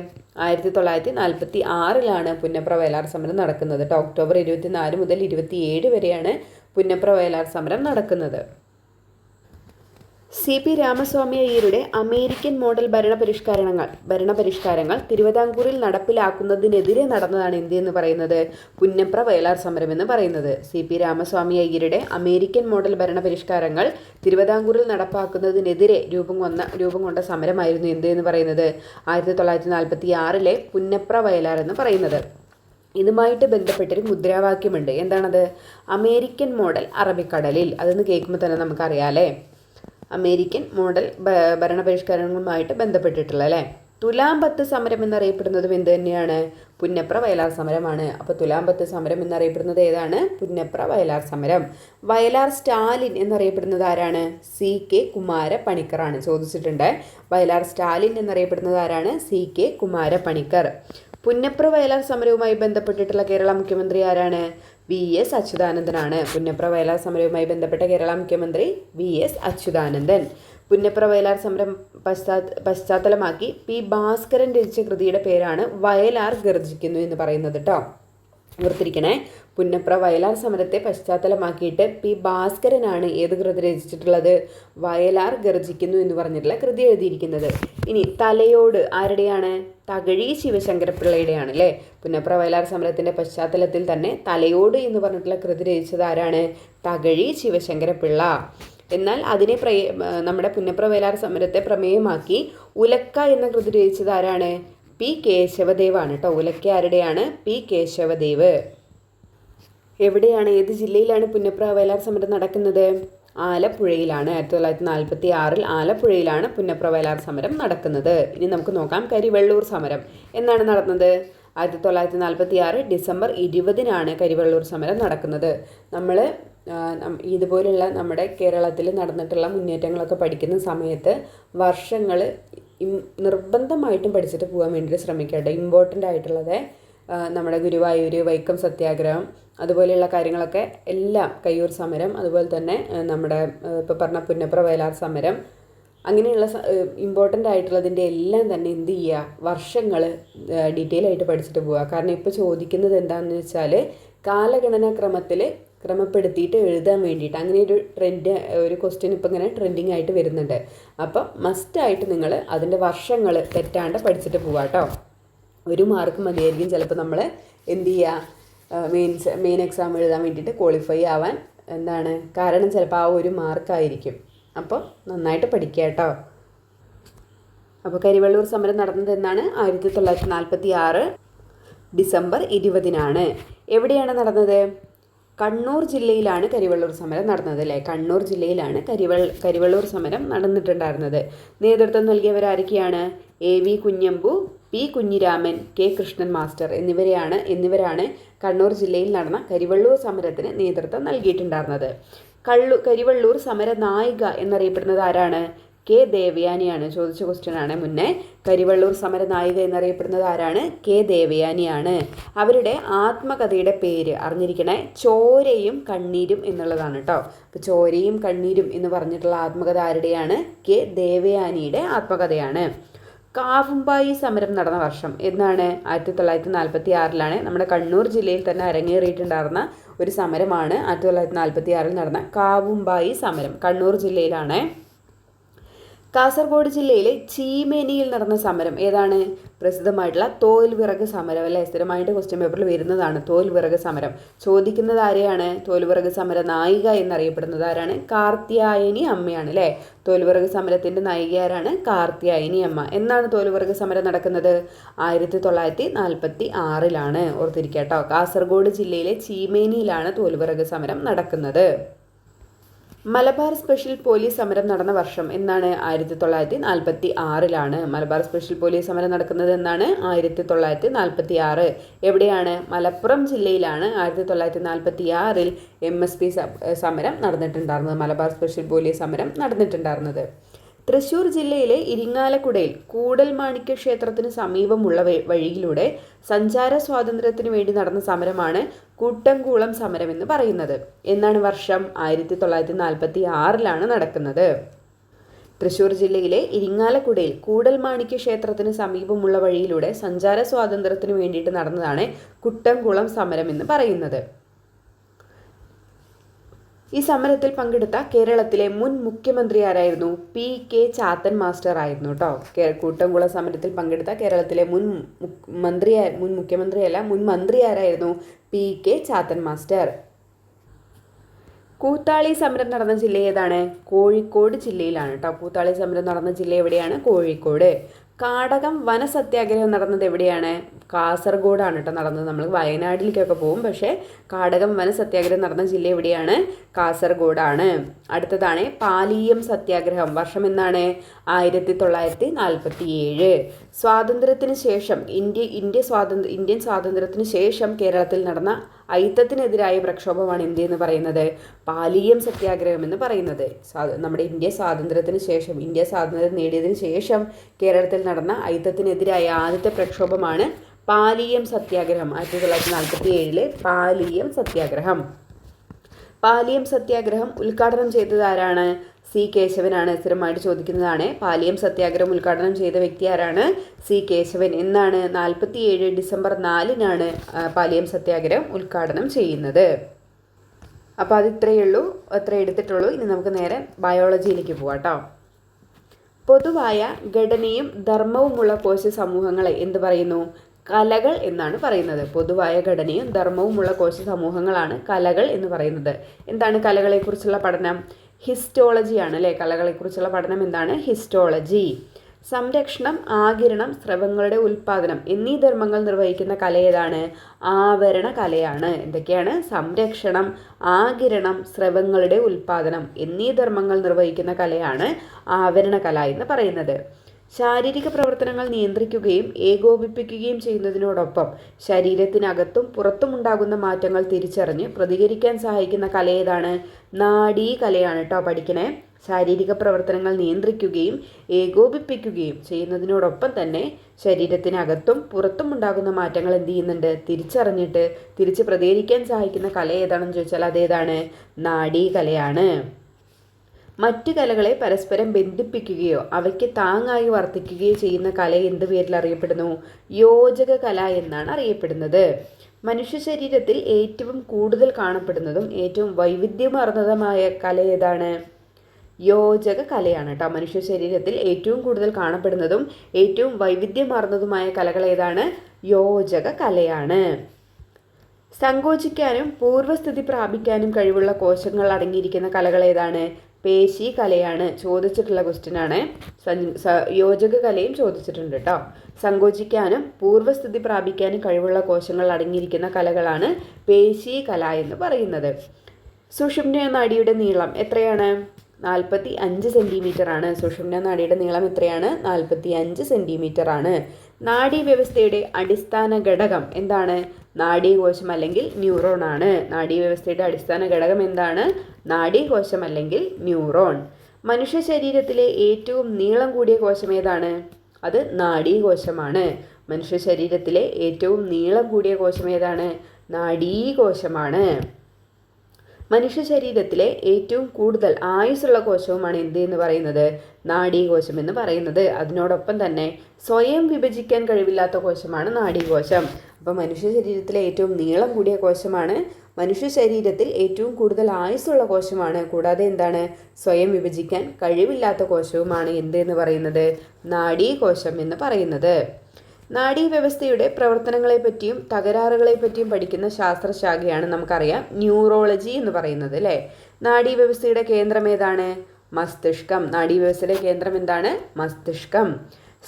1946 പുന്നപ്ര വയലാർ സമരം നടക്കുന്നത് കേട്ടോ. ഒക്ടോബർ 24 മുതൽ 27 വരെയാണ് പുന്നപ്ര വയലാർ സമരം നടക്കുന്നത്. C.P. രാമസ്വാമി അയ്യരുടെ അമേരിക്കൻ മോഡൽ ഭരണപരിഷ്കാരങ്ങൾ തിരുവിതാംകൂറിൽ നടപ്പിലാക്കുന്നതിനെതിരെ നടന്നതാണ് എന്ത് എന്ന് പറയുന്നത്? പുന്നപ്ര വയലാർ സമരം എന്ന് പറയുന്നത്. C.P. രാമസ്വാമി അയ്യരുടെ അമേരിക്കൻ മോഡൽ ഭരണപരിഷ്കാരങ്ങൾ തിരുവിതാംകൂറിൽ നടപ്പാക്കുന്നതിനെതിരെ രൂപം കൊണ്ട സമരമായിരുന്നു എന്ത് എന്ന് പറയുന്നത്? 1946 പുന്നപ്ര വയലാർ എന്ന് പറയുന്നത്. ഇതുമായിട്ട് ബന്ധപ്പെട്ടൊരു മുദ്രാവാക്യമുണ്ട്. എന്താണത്? അമേരിക്കൻ മോഡൽ അറബിക്കടലിൽ. അതെന്ന് കേൾക്കുമ്പോൾ തന്നെ നമുക്കറിയാമല്ലേ. അമേരിക്കൻ മോഡൽ ഭരണപരിഷ്കാരങ്ങളുമായിട്ട് ബന്ധപ്പെട്ടിട്ടുള്ള അല്ലേ. തുലാമ്പത്ത് സമരം എന്നറിയപ്പെടുന്നതും എന്ത് തന്നെയാണ്? പുന്നപ്ര വയലാർ സമരമാണ്. അപ്പോൾ തുലാമ്പത്ത് സമരം എന്നറിയപ്പെടുന്നത് ഏതാണ്? പുന്നപ്ര വയലാർ സമരം. വയലാർ സ്റ്റാലിൻ എന്നറിയപ്പെടുന്നത് ആരാണ്? CK കുമാരപണിക്കറാണ്. ചോദിച്ചിട്ടുണ്ട്. വയലാർ സ്റ്റാലിൻ എന്നറിയപ്പെടുന്നത് ആരാണ്? CK കുമാരപണിക്കർ. പുന്നപ്ര വയലാർ സമരവുമായി ബന്ധപ്പെട്ടിട്ടുള്ള കേരള മുഖ്യമന്ത്രി ആരാണ്? VS അച്യുതാനന്ദനാണ്. പുന്നപ്ര വയലാർ സമരവുമായി ബന്ധപ്പെട്ട കേരള മുഖ്യമന്ത്രി VS അച്യുതാനന്ദൻ. പുന്നപ്ര വയലാർ സമരം പശ്ചാത്തലമാക്കി P. ഭാസ്കരൻ രചിച്ച കൃതിയുടെ പേരാണ് വയലാർ ഗർജിക്കുന്നു എന്ന് പറയുന്നത് കേട്ടോ. ഓർത്തിരിക്കണേ. പുന്നപ്ര വയലാർ സമരത്തെ പശ്ചാത്തലമാക്കിയിട്ട് P. ഭാസ്കരനാണ് ഏത് കൃതി രചിച്ചിട്ടുള്ളത്? വയലാർ ഗർജിക്കുന്നു എന്ന് പറഞ്ഞിട്ടുള്ള കൃതി എഴുതിയിരിക്കുന്നത്. ഇനി തലയോട് ആരുടെയാണ്? തകഴി ശിവശങ്കരപ്പിള്ളയുടെയാണ് അല്ലേ. പുന്നപ്ര വയലാർ സമരത്തിൻ്റെ പശ്ചാത്തലത്തിൽ തന്നെ തലയോട് എന്ന് പറഞ്ഞിട്ടുള്ള കൃതി രചിച്ചത് ആരാണ്? തകഴി ശിവശങ്കരപ്പിള്ള. എന്നാൽ അതിനെ നമ്മുടെ പുന്നപ്ര വയലാർ സമരത്തെ പ്രമേയമാക്കി ഉലക്ക എന്ന കൃതി രചിച്ചത് ആരാണ്? P. കേശവദേവാണ് കേട്ടോ. ഉലക്ക ആരുടെയാണ്? P. കേശവദേവ്. എവിടെയാണ്, ഏത് ജില്ലയിലാണ് പുന്നപ്ര വയലാർ സമരം നടക്കുന്നത്? ആലപ്പുഴയിലാണ്. 1946 ആലപ്പുഴയിലാണ് പുന്നപ്ര വയലാർ സമരം നടക്കുന്നത്. ഇനി നമുക്ക് നോക്കാം കരിവെള്ളൂർ സമരം എന്നാണ് നടന്നത്. 1946 ഡിസംബർ 20-നാണ് കരിവെള്ളൂർ സമരം നടക്കുന്നത്. നമ്മൾ ഇതുപോലുള്ള നമ്മുടെ കേരളത്തിൽ നടന്നിട്ടുള്ള മുന്നേറ്റങ്ങളൊക്കെ പഠിക്കുന്ന സമയത്ത് വർഷങ്ങൾ നിർബന്ധമായിട്ടും പഠിച്ചിട്ട് പോകാൻ വേണ്ടിയിട്ട് ശ്രമിക്കട്ടെ. ഇമ്പോർട്ടൻ്റ് ആയിട്ടുള്ളത് നമ്മുടെ ഗുരുവായൂർ വൈക്കം സത്യാഗ്രഹം അതുപോലെയുള്ള കാര്യങ്ങളൊക്കെ എല്ലാം, കയ്യൂർ സമരം, അതുപോലെ തന്നെ നമ്മുടെ ഇപ്പോൾ പറഞ്ഞ പുന്നപ്ര വയലാർ സമരം, അങ്ങനെയുള്ള ഇമ്പോർട്ടൻ്റ് ആയിട്ടുള്ളതിൻ്റെ എല്ലാം തന്നെ എന്ത് ചെയ്യുക, വർഷങ്ങൾ ഡീറ്റെയിൽ ആയിട്ട് പഠിച്ചിട്ട് പോവുക. കാരണം ഇപ്പോൾ ചോദിക്കുന്നത് എന്താണെന്ന് വെച്ചാൽ കാലഗണനാ ക്രമത്തിൽ ക്രമപ്പെടുത്തിയിട്ട് എഴുതാൻ വേണ്ടിയിട്ട് അങ്ങനെ ഒരു ക്വസ്റ്റ്യൻ ഇപ്പോൾ ഇങ്ങനെ ട്രെൻഡിങ് ആയിട്ട് വരുന്നുണ്ട്. അപ്പം മസ്റ്റായിട്ട് നിങ്ങൾ അതിൻ്റെ വർഷങ്ങൾ തെറ്റാണ്ട് പഠിച്ചിട്ട് പോവുക കേട്ടോ. 1 മാർക്ക് മതിയായിരിക്കും ചിലപ്പോൾ നമ്മൾ എന്ത് ചെയ്യുക, മെയിൻ എക്സാം എഴുതാൻ വേണ്ടിയിട്ട് ക്വാളിഫൈ ആവാൻ കാരണം ചിലപ്പോൾ ആ 1 മാർക്കായിരിക്കും. അപ്പോൾ നന്നായിട്ട് പഠിക്കുക കേട്ടോ. അപ്പോൾ കരിവെള്ളൂർ സമരം നടന്നത് എന്നാണ്? 1946 ഡിസംബർ 20-നാണ്. എവിടെയാണ് നടന്നത്? കണ്ണൂർ ജില്ലയിലാണ് കരിവെള്ളൂർ സമരം നടന്നത് അല്ലേ. കണ്ണൂർ ജില്ലയിലാണ് കരിവെള്ളൂർ സമരം നടന്നിട്ടുണ്ടായിരുന്നത്. നേതൃത്വം നൽകിയവരാരൊക്കെയാണ്? AV Kunhambu, P. Kunhiraman, K. Krishnan master എന്നിവരാണ് കണ്ണൂർ ജില്ലയിൽ നടന്ന കരിവെള്ളൂർ സമരത്തിന് നേതൃത്വം നൽകിയിട്ടുണ്ടായിരുന്നത്. കരിവെള്ളൂർ സമര നായിക എന്നറിയപ്പെടുന്നത് ആരാണ്? K. ദേവയാനിയാണ്. ചോദിച്ച ക്വസ്റ്റ്യൻ ആണ് മുന്നേ. കരിവെള്ളൂർ സമര നായിക എന്നറിയപ്പെടുന്നത് ആരാണ്? K. ദേവയാനിയാണ്. അവരുടെ ആത്മകഥയുടെ പേര് അറിഞ്ഞിരിക്കണേ, ചോരയും കണ്ണീരും എന്നുള്ളതാണ് കേട്ടോ. അപ്പോൾ ചോരയും കണ്ണീരും എന്ന് പറഞ്ഞിട്ടുള്ള ആത്മകഥ ആരുടെയാണ്? K. ദേവയാനിയുടെ ആത്മകഥയാണ്. കാവുമ്പായി സമരം നടന്ന വർഷം എന്നാണ്? 1946 നമ്മുടെ കണ്ണൂർ ജില്ലയിൽ തന്നെ അരങ്ങേറിയിട്ടുണ്ടായിരുന്ന ഒരു സമരമാണ് 1946 നടന്ന കാവുമ്പായി സമരം. കണ്ണൂർ ജില്ലയിലാണ്. കാസർഗോഡ് ജില്ലയിലെ ചീമേനിയിൽ നടന്ന സമരം ഏതാണ്? പ്രസിദ്ധമായിട്ടുള്ള തോൽ വിറക് സമരം അല്ലേ. സ്ഥിരമായിട്ട് ക്വസ്റ്റ്യൻ പേപ്പറിൽ വരുന്നതാണ് തോൽ വിറക് സമരം. ചോദിക്കുന്നത് ആരെയാണ്? തോൽ വിറക് സമര നായിക എന്നറിയപ്പെടുന്നത് ആരാണ്? കാർത്യായനി അമ്മയാണ് അല്ലേ. തോൽ വിറക് സമരത്തിൻ്റെ നായിക ആരാണ്? കാർത്യായനി അമ്മ. എന്നാണ് തോൽ വിറക് സമരം നടക്കുന്നത്? 1946 ഓർത്തിരിക്കുക കേട്ടോ. കാസർഗോഡ് ജില്ലയിലെ ചീമേനിയിലാണ് തോൽ വിറക് സമരം നടക്കുന്നത്. മലബാർ സ്പെഷ്യൽ പോലീസ് സമരം നടന്ന വർഷം എന്നാണ്? 1946 മലബാർ സ്പെഷ്യൽ പോലീസ് സമരം നടക്കുന്നത് എന്നാണ്? 1946. എവിടെയാണ്? മലപ്പുറം ജില്ലയിലാണ് 1946 MSP സമരം നടന്നിട്ടുണ്ടായിരുന്നത്. മലബാർ സ്പെഷ്യൽ പോലീസ് സമരം നടന്നിട്ടുണ്ടായിരുന്നത്. തൃശ്ശൂർ ജില്ലയിലെ ഇരിങ്ങാലക്കുടയിൽ കൂടൽമാണിക്യ ക്ഷേത്രത്തിന് സമീപമുള്ള വഴിയിലൂടെ സഞ്ചാര സ്വാതന്ത്ര്യത്തിന് വേണ്ടി നടന്ന സമരമാണ് കൂട്ടംകുളം സമരം എന്ന് പറയുന്നത്. എന്നാണ് വർഷം? 1946 നടക്കുന്നത്. തൃശ്ശൂർ ജില്ലയിലെ ഇരിങ്ങാലക്കുടയിൽ കൂടൽമാണിക്യ ക്ഷേത്രത്തിന് സമീപമുള്ള വഴിയിലൂടെ സഞ്ചാര സ്വാതന്ത്ര്യത്തിന് വേണ്ടിയിട്ട് നടന്നതാണ് കുട്ടംകുളം സമരം എന്ന് പറയുന്നത്. ഈ സമരത്തിൽ പങ്കെടുത്ത കേരളത്തിലെ മുൻ മുഖ്യമന്ത്രി ആരായിരുന്നു? P.K. ചാത്തൻ മാസ്റ്റർ ആയിരുന്നു കേട്ടോ. കൂട്ടംകുളം സമരത്തിൽ പങ്കെടുത്ത കേരളത്തിലെ മുൻ മന്ത്രി ആരായിരുന്നു? P.K. ചാത്തൻ മാസ്റ്റർ. കൂത്താളി സമരം നടന്ന ജില്ല ഏതാണ്? കോഴിക്കോട് ജില്ലയിലാണ് കേട്ടോ. കൂത്താളി സമരം നടന്ന ജില്ല എവിടെയാണ്? കോഴിക്കോട്. കാടകം വനസത്യാഗ്രഹം നടന്നത് എവിടെയാണ്? കാസർഗോഡാണ് കേട്ടോ നടന്നത്. നമ്മൾ വയനാട്ടിലേക്കൊക്കെ പോകും, പക്ഷേ കാടകം വനസത്യാഗ്രഹം നടന്ന ജില്ല എവിടെയാണ്? കാസർഗോഡാണ്. അടുത്തതാണ് പാലിയം സത്യാഗ്രഹം. വർഷം എന്നാണ്? 1947. സ്വാതന്ത്ര്യത്തിന് ശേഷം ഇന്ത്യൻ സ്വാതന്ത്ര്യത്തിന് ശേഷം കേരളത്തിൽ നടന്ന അയിത്തത്തിനെതിരായ പ്രക്ഷോഭമാണ് എന്തെന്ന് പറയുന്നത്? പാലിയം സത്യാഗ്രഹം എന്ന് പറയുന്നത്. നമ്മുടെ ഇന്ത്യ സ്വാതന്ത്ര്യം നേടിയതിന് ശേഷം കേരളത്തിൽ നടന്ന അയിത്തത്തിനെതിരായ ആദ്യത്തെ പ്രക്ഷോഭമാണ് പാലിയം സത്യാഗ്രഹം. 1947 പാലിയം സത്യാഗ്രഹം. പാലിയം സത്യാഗ്രഹം ഉദ്ഘാടനം ചെയ്തത് ആരാണ്? സി കേശവനാണ്. സ്ഥിരമായിട്ട് ചോദിക്കുന്നതാണ്. പാലിയം സത്യാഗ്രഹം ഉദ്ഘാടനം ചെയ്ത വ്യക്തി ആരാണ്? സി കേശവൻ. എന്നാണ്? 1947 ഡിസംബർ 4-നാണ് പാലിയം സത്യാഗ്രഹം ഉദ്ഘാടനം ചെയ്യുന്നത്. അപ്പോൾ അത് അത്രേ എടുത്തിട്ടുള്ളൂ. ഇനി നമുക്ക് നേരെ ബയോളജിയിലേക്ക് പോവാം കേട്ടോ. പൊതുവായ ഘടനയും ധർമ്മവുമുള്ള കോശ സമൂഹങ്ങളെ എന്ത് പറയുന്നു? കലകൾ എന്നാണ് പറയുന്നത്. പൊതുവായ ഘടനയും ധർമ്മവുമുള്ള കോശ സമൂഹങ്ങളാണ് കലകൾ എന്ന് പറയുന്നത്. എന്താണ് കലകളെക്കുറിച്ചുള്ള പഠനം? ഹിസ്റ്റോളജിയാണ് അല്ലേ? കലകളെക്കുറിച്ചുള്ള പഠനം എന്താണ്? ഹിസ്റ്റോളജി. സംരക്ഷണം, ആഗിരണം, സ്രവങ്ങളുടെ ഉൽപ്പാദനം എന്നീ ധർമ്മങ്ങൾ നിർവഹിക്കുന്ന കല ഏതാണ്? ആവരണ കലയാണ്. എന്തൊക്കെയാണ്? സംരക്ഷണം, ആഗിരണം, സ്രവങ്ങളുടെ ഉൽപ്പാദനം എന്നീ ധർമ്മങ്ങൾ നിർവഹിക്കുന്ന കലയാണ് ആവരണ കല എന്ന് പറയുന്നത്. ശാരീരിക പ്രവർത്തനങ്ങൾ നിയന്ത്രിക്കുകയും ഏകോപിപ്പിക്കുകയും ചെയ്യുന്നതിനോടൊപ്പം ശരീരത്തിനകത്തും പുറത്തും ഉണ്ടാകുന്ന മാറ്റങ്ങൾ തിരിച്ചറിഞ്ഞ് പ്രതികരിക്കാൻ സഹായിക്കുന്ന കല ഏതാണ്? നാഡീ കലയാണ് കേട്ടോ പഠിക്കണേ. ശാരീരിക പ്രവർത്തനങ്ങൾ നിയന്ത്രിക്കുകയും ഏകോപിപ്പിക്കുകയും ചെയ്യുന്നതിനോടൊപ്പം തന്നെ ശരീരത്തിനകത്തും പുറത്തും ഉണ്ടാകുന്ന മാറ്റങ്ങൾ എന്ത് ചെയ്യുന്നുണ്ട്? തിരിച്ചറിഞ്ഞിട്ട് തിരിച്ച് പ്രതികരിക്കാൻ സഹായിക്കുന്ന കല ഏതാണെന്ന് ചോദിച്ചാൽ അതേതാണ്? നാഡീ കലയാണ്. മറ്റ് കലകളെ പരസ്പരം ബന്ധിപ്പിക്കുകയോ അവയ്ക്ക് താങ്ങായി വർത്തിക്കുകയോ ചെയ്യുന്ന കല എന്ത് പേരിൽ അറിയപ്പെടുന്നു? യോജക കല എന്നാണ് അറിയപ്പെടുന്നത്. മനുഷ്യ ശരീരത്തിൽ ഏറ്റവും കൂടുതൽ കാണപ്പെടുന്നതും ഏറ്റവും വൈവിധ്യമാർന്നതുമായ കല ഏതാണ്? യോജക കലയാണ് കേട്ടോ. മനുഷ്യ ശരീരത്തിൽ ഏറ്റവും കൂടുതൽ കാണപ്പെടുന്നതും ഏറ്റവും വൈവിധ്യമാർന്നതുമായ കലകൾ ഏതാണ്? യോജക കലയാണ്. സങ്കോചിക്കാനും പൂർവ്വസ്ഥിതി പ്രാപിക്കാനും കഴിവുള്ള കോശങ്ങൾ അടങ്ങിയിരിക്കുന്ന കലകൾ ഏതാണ്? പേശി കലയാണ്. ചോദിച്ചിട്ടുള്ള ക്വസ്റ്റ്യൻ ആണ്. യോജക കലയും ചോദിച്ചിട്ടുണ്ട് കേട്ടോ. സങ്കോചിക്കാനും പൂർവ്വസ്ഥിതി പ്രാപിക്കാനും കഴിവുള്ള കോശങ്ങൾ അടങ്ങിയിരിക്കുന്ന കലകളാണ് പേശി കല എന്ന് പറയുന്നത്. സുഷുമ്ന നാഡിയുടെ നീളം എത്രയാണ്? 45 സെൻറ്റിമീറ്റർ ആണ്. സുഷുമ്ന നാഡിയുടെ നീളം എത്രയാണ്? 45 സെൻറ്റിമീറ്റർ ആണ്. നാഡീവ്യവസ്ഥയുടെ അടിസ്ഥാന ഘടകം എന്താണ്? നാഡീകോശം അല്ലെങ്കിൽ ന്യൂറോൺ ആണ്. നാഡീവ്യവസ്ഥയുടെ അടിസ്ഥാന ഘടകം എന്താണ്? നാഡീകോശം അല്ലെങ്കിൽ ന്യൂറോൺ. മനുഷ്യ ശരീരത്തിലെ ഏറ്റവും നീളം കൂടിയ കോശം ഏതാണ്? അത് നാഡീകോശമാണ്. മനുഷ്യ ശരീരത്തിലെ ഏറ്റവും നീളം കൂടിയ കോശം ഏതാണ്? നാഡീകോശമാണ്. മനുഷ്യ ശരീരത്തിലെ ഏറ്റവും കൂടുതൽ ആയുസ്സുള്ള കോശവുമാണ് എന്ത് എന്ന് പറയുന്നത്? നാഡീകോശം എന്ന് പറയുന്നത്. അതിനോടൊപ്പം തന്നെ സ്വയം വിഭജിക്കാൻ കഴിവില്ലാത്ത കോശമാണ് നാഡീകോശം. അപ്പോൾ മനുഷ്യ ശരീരത്തിലെ ഏറ്റവും നീളം കൂടിയ കോശമാണ്. മനുഷ്യ ശരീരത്തിൽ ഏറ്റവും കൂടുതൽ ആയുസ്സുള്ള കോശമാണ്. കൂടാതെ എന്താണ്? സ്വയം വിഭജിക്കാൻ കഴിവില്ലാത്ത കോശവുമാണ് എന്ത് എന്ന് പറയുന്നത്? നാഡീകോശം എന്ന് പറയുന്നത്. നാഡീവ്യവസ്ഥയുടെ പ്രവർത്തനങ്ങളെപ്പറ്റിയും തകരാറുകളെപ്പറ്റിയും പഠിക്കുന്ന ശാസ്ത്രശാഖയാണ് നമുക്കറിയാം ന്യൂറോളജി എന്ന് പറയുന്നത് അല്ലേ. നാഡീവ്യവസ്ഥയുടെ കേന്ദ്രം ഏതാണ്? മസ്തിഷ്കം. നാഡീവ്യവസ്ഥയുടെ കേന്ദ്രം എന്താണ്? മസ്തിഷ്കം.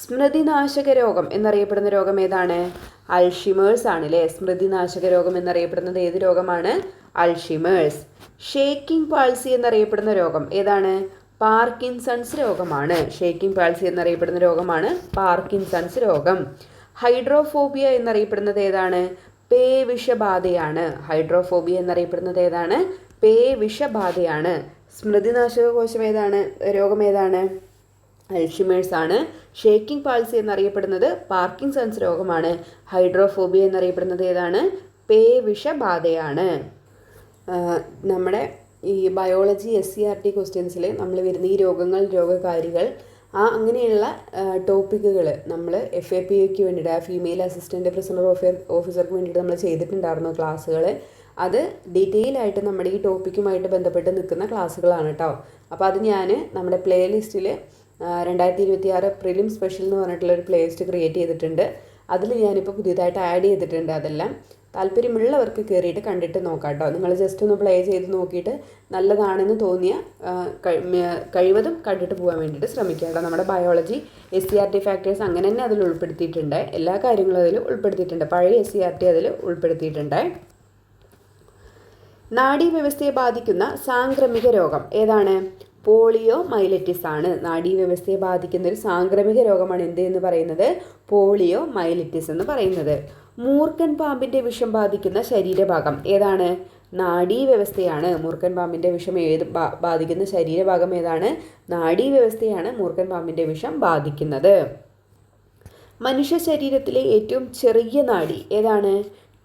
സ്മൃതിനാശക രോഗം എന്നറിയപ്പെടുന്ന രോഗം ഏതാണ്? അൽഷിമേഴ്സ് ആണ് അല്ലേ. സ്മൃതിനാശക രോഗം എന്നറിയപ്പെടുന്നത് ഏത് രോഗമാണ്? അൽഷിമേഴ്സ്. ഷേക്കിംഗ് പാൾസി എന്നറിയപ്പെടുന്ന രോഗം ഏതാണ്? പാർക്കിൻസൺസ് രോഗമാണ്. ഷേക്കിംഗ് പാൾസി എന്നറിയപ്പെടുന്ന രോഗമാണ് പാർക്കിൻസൺസ് രോഗം. ഹൈഡ്രോഫോബിയ എന്നറിയപ്പെടുന്നത് ഏതാണ്? പേവിഷബാധയാണ്. ഹൈഡ്രോഫോബിയ എന്നറിയപ്പെടുന്നത് ഏതാണ്? പേവിഷബാധയാണ്. സ്മൃതിനാശക കോശം ഏതാണ്? രോഗം ഏതാണ്? അൽഷിമേഴ്സ് ആണ്. ഷേക്കിംഗ് പാൾസി എന്നറിയപ്പെടുന്നത് പാർക്കിൻസൺസ് രോഗമാണ്. ഹൈഡ്രോഫോബിയ എന്നറിയപ്പെടുന്നത് ഏതാണ്? പേവിഷബാധയാണ്. നമ്മുടെ ഈ ബയോളജി SCERT ക്വസ്റ്റ്യൻസിൽ നമ്മൾ വരുന്ന ഈ രോഗങ്ങൾ, രോഗകാരികൾ, അങ്ങനെയുള്ള ടോപ്പിക്കുകൾ നമ്മൾ FAPക്ക് വേണ്ടിയിട്ട് ഫീമെയിൽ അസിസ്റ്റൻറ്റ് പ്രസൻറ്റർ ഓഫീസർക്ക് വേണ്ടിയിട്ട് നമ്മൾ ചെയ്തിട്ടുണ്ടായിരുന്നു ക്ലാസ്സുകൾ. അത് ഡീറ്റെയിൽ ആയിട്ട് നമ്മുടെ ഈ ടോപ്പിക്കുമായിട്ട് ബന്ധപ്പെട്ട് നിൽക്കുന്ന ക്ലാസ്സുകളാണ് കേട്ടോ. അപ്പോൾ അത് ഞാൻ നമ്മുടെ പ്ലേലിസ്റ്റിൽ 2026 പ്രിലിം സ്പെഷ്യൽ എന്ന് പറഞ്ഞിട്ടുള്ളൊരു പ്ലേലിസ്റ്റ് ക്രിയേറ്റ് ചെയ്തിട്ടുണ്ട്. അതിൽ ഞാനിപ്പോൾ പുതിയതായിട്ട് ആഡ് ചെയ്തിട്ടുണ്ട്. അതെല്ലാം താല്പര്യമുള്ളവർക്ക് കയറിയിട്ട് കണ്ടിട്ട് നോക്കാം കേട്ടോ. നിങ്ങൾ ജസ്റ്റ് ഒന്ന് പ്ലേ ചെയ്ത് നോക്കിയിട്ട് നല്ലതാണെന്ന് തോന്നിയ കഴിവതും കണ്ടിട്ട് പോകാൻ വേണ്ടിയിട്ട് ശ്രമിക്കുക കേട്ടോ. നമ്മുടെ ബയോളജി SCERT ഫാക്ടേഴ്സ് അങ്ങനെ തന്നെ അതിൽ ഉൾപ്പെടുത്തിയിട്ടുണ്ട്. എല്ലാ കാര്യങ്ങളും അതിൽ ഉൾപ്പെടുത്തിയിട്ടുണ്ട്. പഴയ SCERT അതിൽ ഉൾപ്പെടുത്തിയിട്ടുണ്ട്. നാഡീവ്യവസ്ഥയെ ബാധിക്കുന്ന സാംക്രമിക രോഗം ഏതാണ്? പോളിയോ മൈലറ്റിസ് ആണ്. നാഡീവ്യവസ്ഥയെ ബാധിക്കുന്ന ഒരു സാംക്രമിക രോഗമാണ് എന്ത് എന്ന് പറയുന്നത്? പോളിയോ മൈലറ്റിസ് എന്ന് പറയുന്നത്. മൂർഖൻ പാമ്പിൻ്റെ വിഷം ബാധിക്കുന്ന ശരീരഭാഗം ഏതാണ്? നാഡീവ്യവസ്ഥയാണ്. മൂർഖൻ പാമ്പിൻ്റെ വിഷം ബാധിക്കുന്ന ശരീരഭാഗം ഏതാണ്? നാഡീവ്യവസ്ഥയാണ് മൂർഖൻ പാമ്പിൻ്റെ വിഷം ബാധിക്കുന്നത്. മനുഷ്യ ശരീരത്തിലെ ഏറ്റവും ചെറിയ നാഡി ഏതാണ്?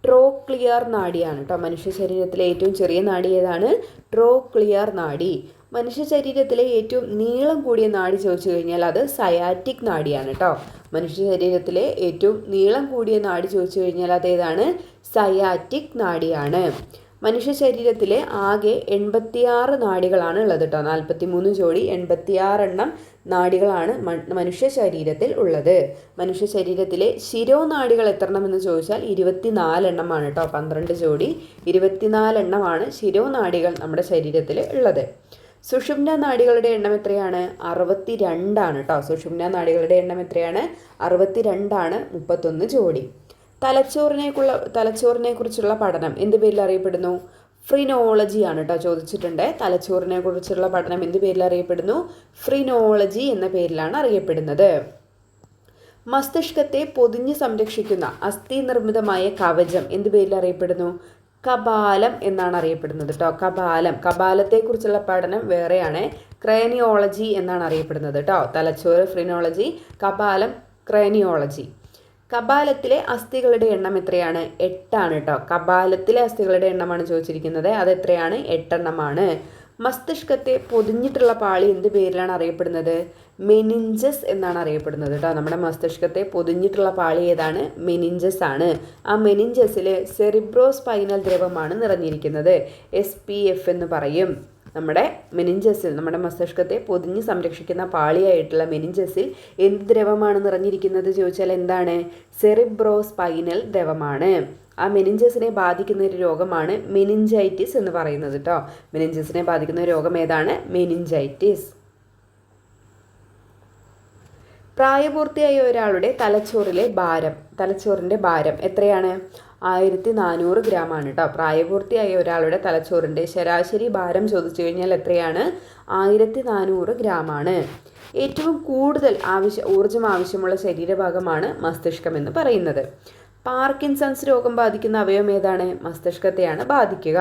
ട്രോക്ലിയർ നാഡിയാണ് കേട്ടോ. മനുഷ്യ ശരീരത്തിലെ ഏറ്റവും ചെറിയ നാഡി ഏതാണ്? ട്രോക്ലിയർ നാഡി. മനുഷ്യ ശരീരത്തിലെ ഏറ്റവും നീളം കൂടിയ നാഡി ചോദിച്ചു കഴിഞ്ഞാൽ അത് സയാറ്റിക് നാഡിയാണ് കേട്ടോ. മനുഷ്യ ശരീരത്തിലെ ഏറ്റവും നീളം കൂടിയ നാഡി ചോദിച്ചു കഴിഞ്ഞാൽ അതേതാണ്? സയാറ്റിക് നാഡിയാണ്. മനുഷ്യ ശരീരത്തിലെ ആകെ 86 നാഡികളാണ് ഉള്ളത് കേട്ടോ. 43 ജോഡി 86 എണ്ണം നാഡികളാണ് മനുഷ്യ ശരീരത്തിൽ ഉള്ളത്. മനുഷ്യ ശരീരത്തിലെ ശിരോനാഡികൾ എത്രണ്ണം എന്ന് ചോദിച്ചാൽ 24 എണ്ണമാണ് കേട്ടോ. 12 ജോഡി 24 എണ്ണമാണ് ശിരോനാഡികൾ നമ്മുടെ ശരീരത്തിൽ ഉള്ളത്. സുഷുമ്ന നാഡികളുടെ എണ്ണം എത്രയാണ്? 62 ആണ് കേട്ടോ. സുഷുമ്ന നാഡികളുടെ എണ്ണം എത്രയാണ്? 62 ആണ്. 31 ജോഡി. തലച്ചോറിനെ കുറിച്ചുള്ള പഠനം എന്ത് പേരിൽ അറിയപ്പെടുന്നു? ഫ്രിനോളജി ആണ് കേട്ടോ. ചോദിച്ചിട്ടുണ്ട്. തലച്ചോറിനെ കുറിച്ചുള്ള പഠനം എന്ത് പേരിൽ അറിയപ്പെടുന്നു? ഫ്രിനോളജി എന്ന പേരിലാണ് അറിയപ്പെടുന്നത്. മസ്തിഷ്കത്തെ പൊതിഞ്ഞ് സംരക്ഷിക്കുന്ന അസ്ഥി നിർമ്മിതമായ കവചം എന്ത് പേരിൽ അറിയപ്പെടുന്നു? കപാലം എന്നാണ് അറിയപ്പെടുന്നത് കേട്ടോ. കപാലത്തെക്കുറിച്ചുള്ള പഠനം വേറെയാണ്. ക്രേനിയോളജി എന്നാണ് അറിയപ്പെടുന്നത് കേട്ടോ. തലച്ചോറ് ഫ്രിനോളജി, കപാലം ക്രേനിയോളജി. കപാലത്തിലെ അസ്ഥികളുടെ എണ്ണം എത്രയാണ്? 8 ആണ് കേട്ടോ. കപാലത്തിലെ അസ്ഥികളുടെ എണ്ണമാണ് ചോദിച്ചിരിക്കുന്നത്. അത് എത്രയാണ്? 8 എണ്ണമാണ്. മസ്തിഷ്കത്തെ പൊതിഞ്ഞിട്ടുള്ള പാളി എന്ത് പേരിലാണ് അറിയപ്പെടുന്നത്? മെനിഞ്ചസ് എന്നാണ് അറിയപ്പെടുന്നത് കേട്ടോ. നമ്മുടെ മസ്തിഷ്കത്തെ പൊതിഞ്ഞിട്ടുള്ള പാളി ഏതാണ്? മെനിഞ്ചസ് ആണ്. ആ മെനിഞ്ചസിൽ സെറിബ്രോസ്പൈനൽ ദ്രവമാണ് നിറഞ്ഞിരിക്കുന്നത്. SPF എന്ന് പറയും. നമ്മുടെ മെനിഞ്ചസിൽ, നമ്മുടെ മസ്തിഷ്കത്തെ പൊതിഞ്ഞ് സംരക്ഷിക്കുന്ന പാളിയായിട്ടുള്ള മെനിഞ്ചസിൽ എന്ത് ദ്രവമാണ് നിറഞ്ഞിരിക്കുന്നത് ചോദിച്ചാൽ എന്താണ്? സെറിബ്രോസ്പൈനൽ ദ്രവമാണ്. ആ മെനിഞ്ചസിനെ ബാധിക്കുന്ന ഒരു രോഗമാണ് മെനിഞ്ചൈറ്റിസ് എന്ന് പറയുന്നത് കേട്ടോ. മെനിഞ്ചസിനെ ബാധിക്കുന്ന രോഗം ഏതാണ്? മെനിഞ്ചൈറ്റിസ്. പ്രായപൂർത്തിയായ ഒരാളുടെ തലച്ചോറിൻ്റെ ഭാരം എത്രയാണ്? 1400 ഗ്രാമാണ് കേട്ടോ. പ്രായപൂർത്തിയായ ഒരാളുടെ തലച്ചോറിൻ്റെ ശരാശരി ഭാരം ചോദിച്ചു കഴിഞ്ഞാൽ എത്രയാണ്? 1400 ഗ്രാമാണ്. ഏറ്റവും കൂടുതൽ ഊർജ്ജം ആവശ്യമുള്ള ശരീരഭാഗമാണ് മസ്തിഷ്കം എന്ന് പറയുന്നത്. പാർക്കിൻസൺസ് രോഗം ബാധിക്കുന്ന അവയവം ഏതാണ്? മസ്തിഷ്കത്തെയാണ് ബാധിക്കുക.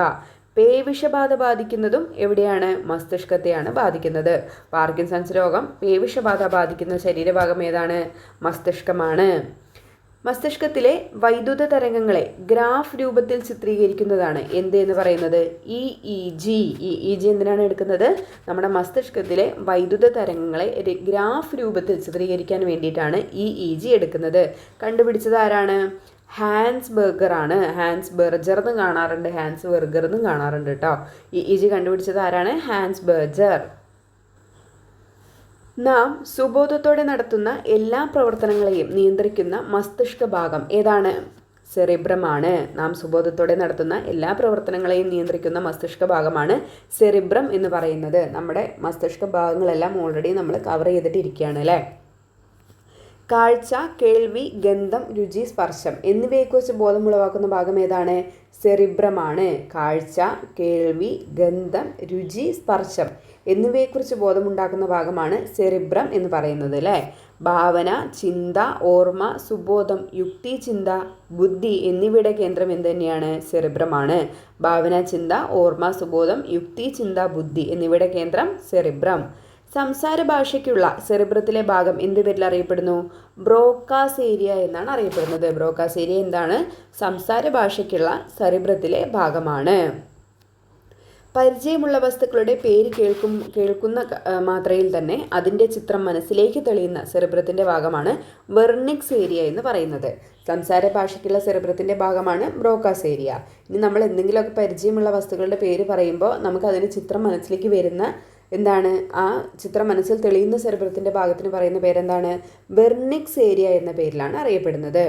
പേവിഷബാധ ബാധിക്കുന്നതും എവിടെയാണ്? മസ്തിഷ്കത്തെയാണ് ബാധിക്കുന്നത്. പാർക്കിൻസൺസ് രോഗം പേവിഷബാധ ബാധിക്കുന്ന ശരീരഭാഗം ഏതാണ്? മസ്തിഷ്കമാണ്. മസ്തിഷ്കത്തിലെ വൈദ്യുത തരംഗങ്ങളെ ഗ്രാഫ് രൂപത്തിൽ ചിത്രീകരിക്കുന്നതാണ് എന്ത് എന്ന് പറയുന്നത്? EEG. EEG എന്തിനാണ് എടുക്കുന്നത്? നമ്മുടെ മസ്തിഷ്കത്തിലെ വൈദ്യുത തരംഗങ്ങളെ ഗ്രാഫ് രൂപത്തിൽ ചിത്രീകരിക്കാൻ വേണ്ടിയിട്ടാണ് EEG എടുക്കുന്നത്. കണ്ടുപിടിച്ചത് ആരാണ്? ഹാൻസ് ബെർഗർ ആണ്. ഹാൻസ് ബെർജർ എന്നും കാണാറുണ്ട്, ഹാൻസ് ബെർഗർ എന്നും കാണാറുണ്ട് കേട്ടോ. EEG കണ്ടുപിടിച്ചത് ആരാണ്? Hans Berger. നാം സുബോധത്തോടെ നടത്തുന്ന എല്ലാ പ്രവർത്തനങ്ങളെയും നിയന്ത്രിക്കുന്ന മസ്തിഷ്ക ഭാഗം ഏതാണ്? സെറിബ്രമാണ്. നാം സുബോധത്തോടെ നടത്തുന്ന എല്ലാ പ്രവർത്തനങ്ങളെയും നിയന്ത്രിക്കുന്ന മസ്തിഷ്ക ഭാഗമാണ് സെറിബ്രം എന്ന് പറയുന്നത്. നമ്മുടെ മസ്തിഷ്ക ഭാഗങ്ങളെല്ലാം ഓൾറെഡി നമ്മൾ കവർ ചെയ്തിട്ടിരിക്കുകയാണ് അല്ലേ. കാഴ്ച, കേൾവി, ഗന്ധം, രുചി, സ്പർശം എന്നിവയെക്കുറിച്ച് ബോധമുളവാക്കുന്ന ഭാഗം ഏതാണ്? സെറിബ്രമാണ്. കാഴ്ച, കേൾവി, ഗന്ധം, രുചി, സ്പർശം എന്നിവയെക്കുറിച്ച് ബോധമുണ്ടാക്കുന്ന ഭാഗമാണ് സെറിബ്രം എന്ന് പറയുന്നത് അല്ലേ. ഭാവന, ചിന്ത, ഓർമ്മ, സുബോധം, യുക്തി, ചിന്ത, ബുദ്ധി എന്നിവയുടെ കേന്ദ്രം എന്ത് തന്നെയാണ്? സെറിബ്രമാണ്. ഭാവന, ചിന്ത, ഓർമ്മ, സുബോധം, യുക്തി, ചിന്ത, ബുദ്ധി എന്നിവയുടെ കേന്ദ്രം സെറിബ്രം. സംസാര ഭാഷയ്ക്കുള്ള സെറിബ്രത്തിലെ ഭാഗം എന്ത് പേരിൽ അറിയപ്പെടുന്നു? ബ്രോക്കാസ് ഏരിയ എന്നാണ് അറിയപ്പെടുന്നത്. ബ്രോക്കാസ് ഏരിയ എന്താണ്? സംസാര ഭാഷയ്ക്കുള്ള സെറിബ്രത്തിലെ ഭാഗമാണ്. പരിചയമുള്ള വസ്തുക്കളുടെ പേര് കേൾക്കുന്ന മാത്രയിൽ തന്നെ അതിൻ്റെ ചിത്രം മനസ്സിലേക്ക് തെളിയുന്ന സെറിബ്രത്തിൻ്റെ ഭാഗമാണ് വെർണിക്സ് ഏരിയ എന്ന് പറയുന്നത്. സംസാര ഭാഷയ്ക്കുള്ള സെറിബ്രത്തിൻ്റെ ഭാഗമാണ് ബ്രോക്കാസ് ഏരിയ. ഇനി നമ്മൾ എന്തെങ്കിലുമൊക്കെ പരിചയമുള്ള വസ്തുക്കളുടെ പേര് പറയുമ്പോൾ നമുക്കതിന് ചിത്രം മനസ്സിലേക്ക് വരുന്ന എന്താണ്? ആ ചിത്രം മനസ്സിൽ തെളിയുന്ന സെറിബ്രത്തിൻ്റെ ഭാഗത്തിന് പറയുന്ന പേരെന്താണ്? വെർണിക്സ് ഏരിയ എന്ന പേരിലാണ് അറിയപ്പെടുന്നത്.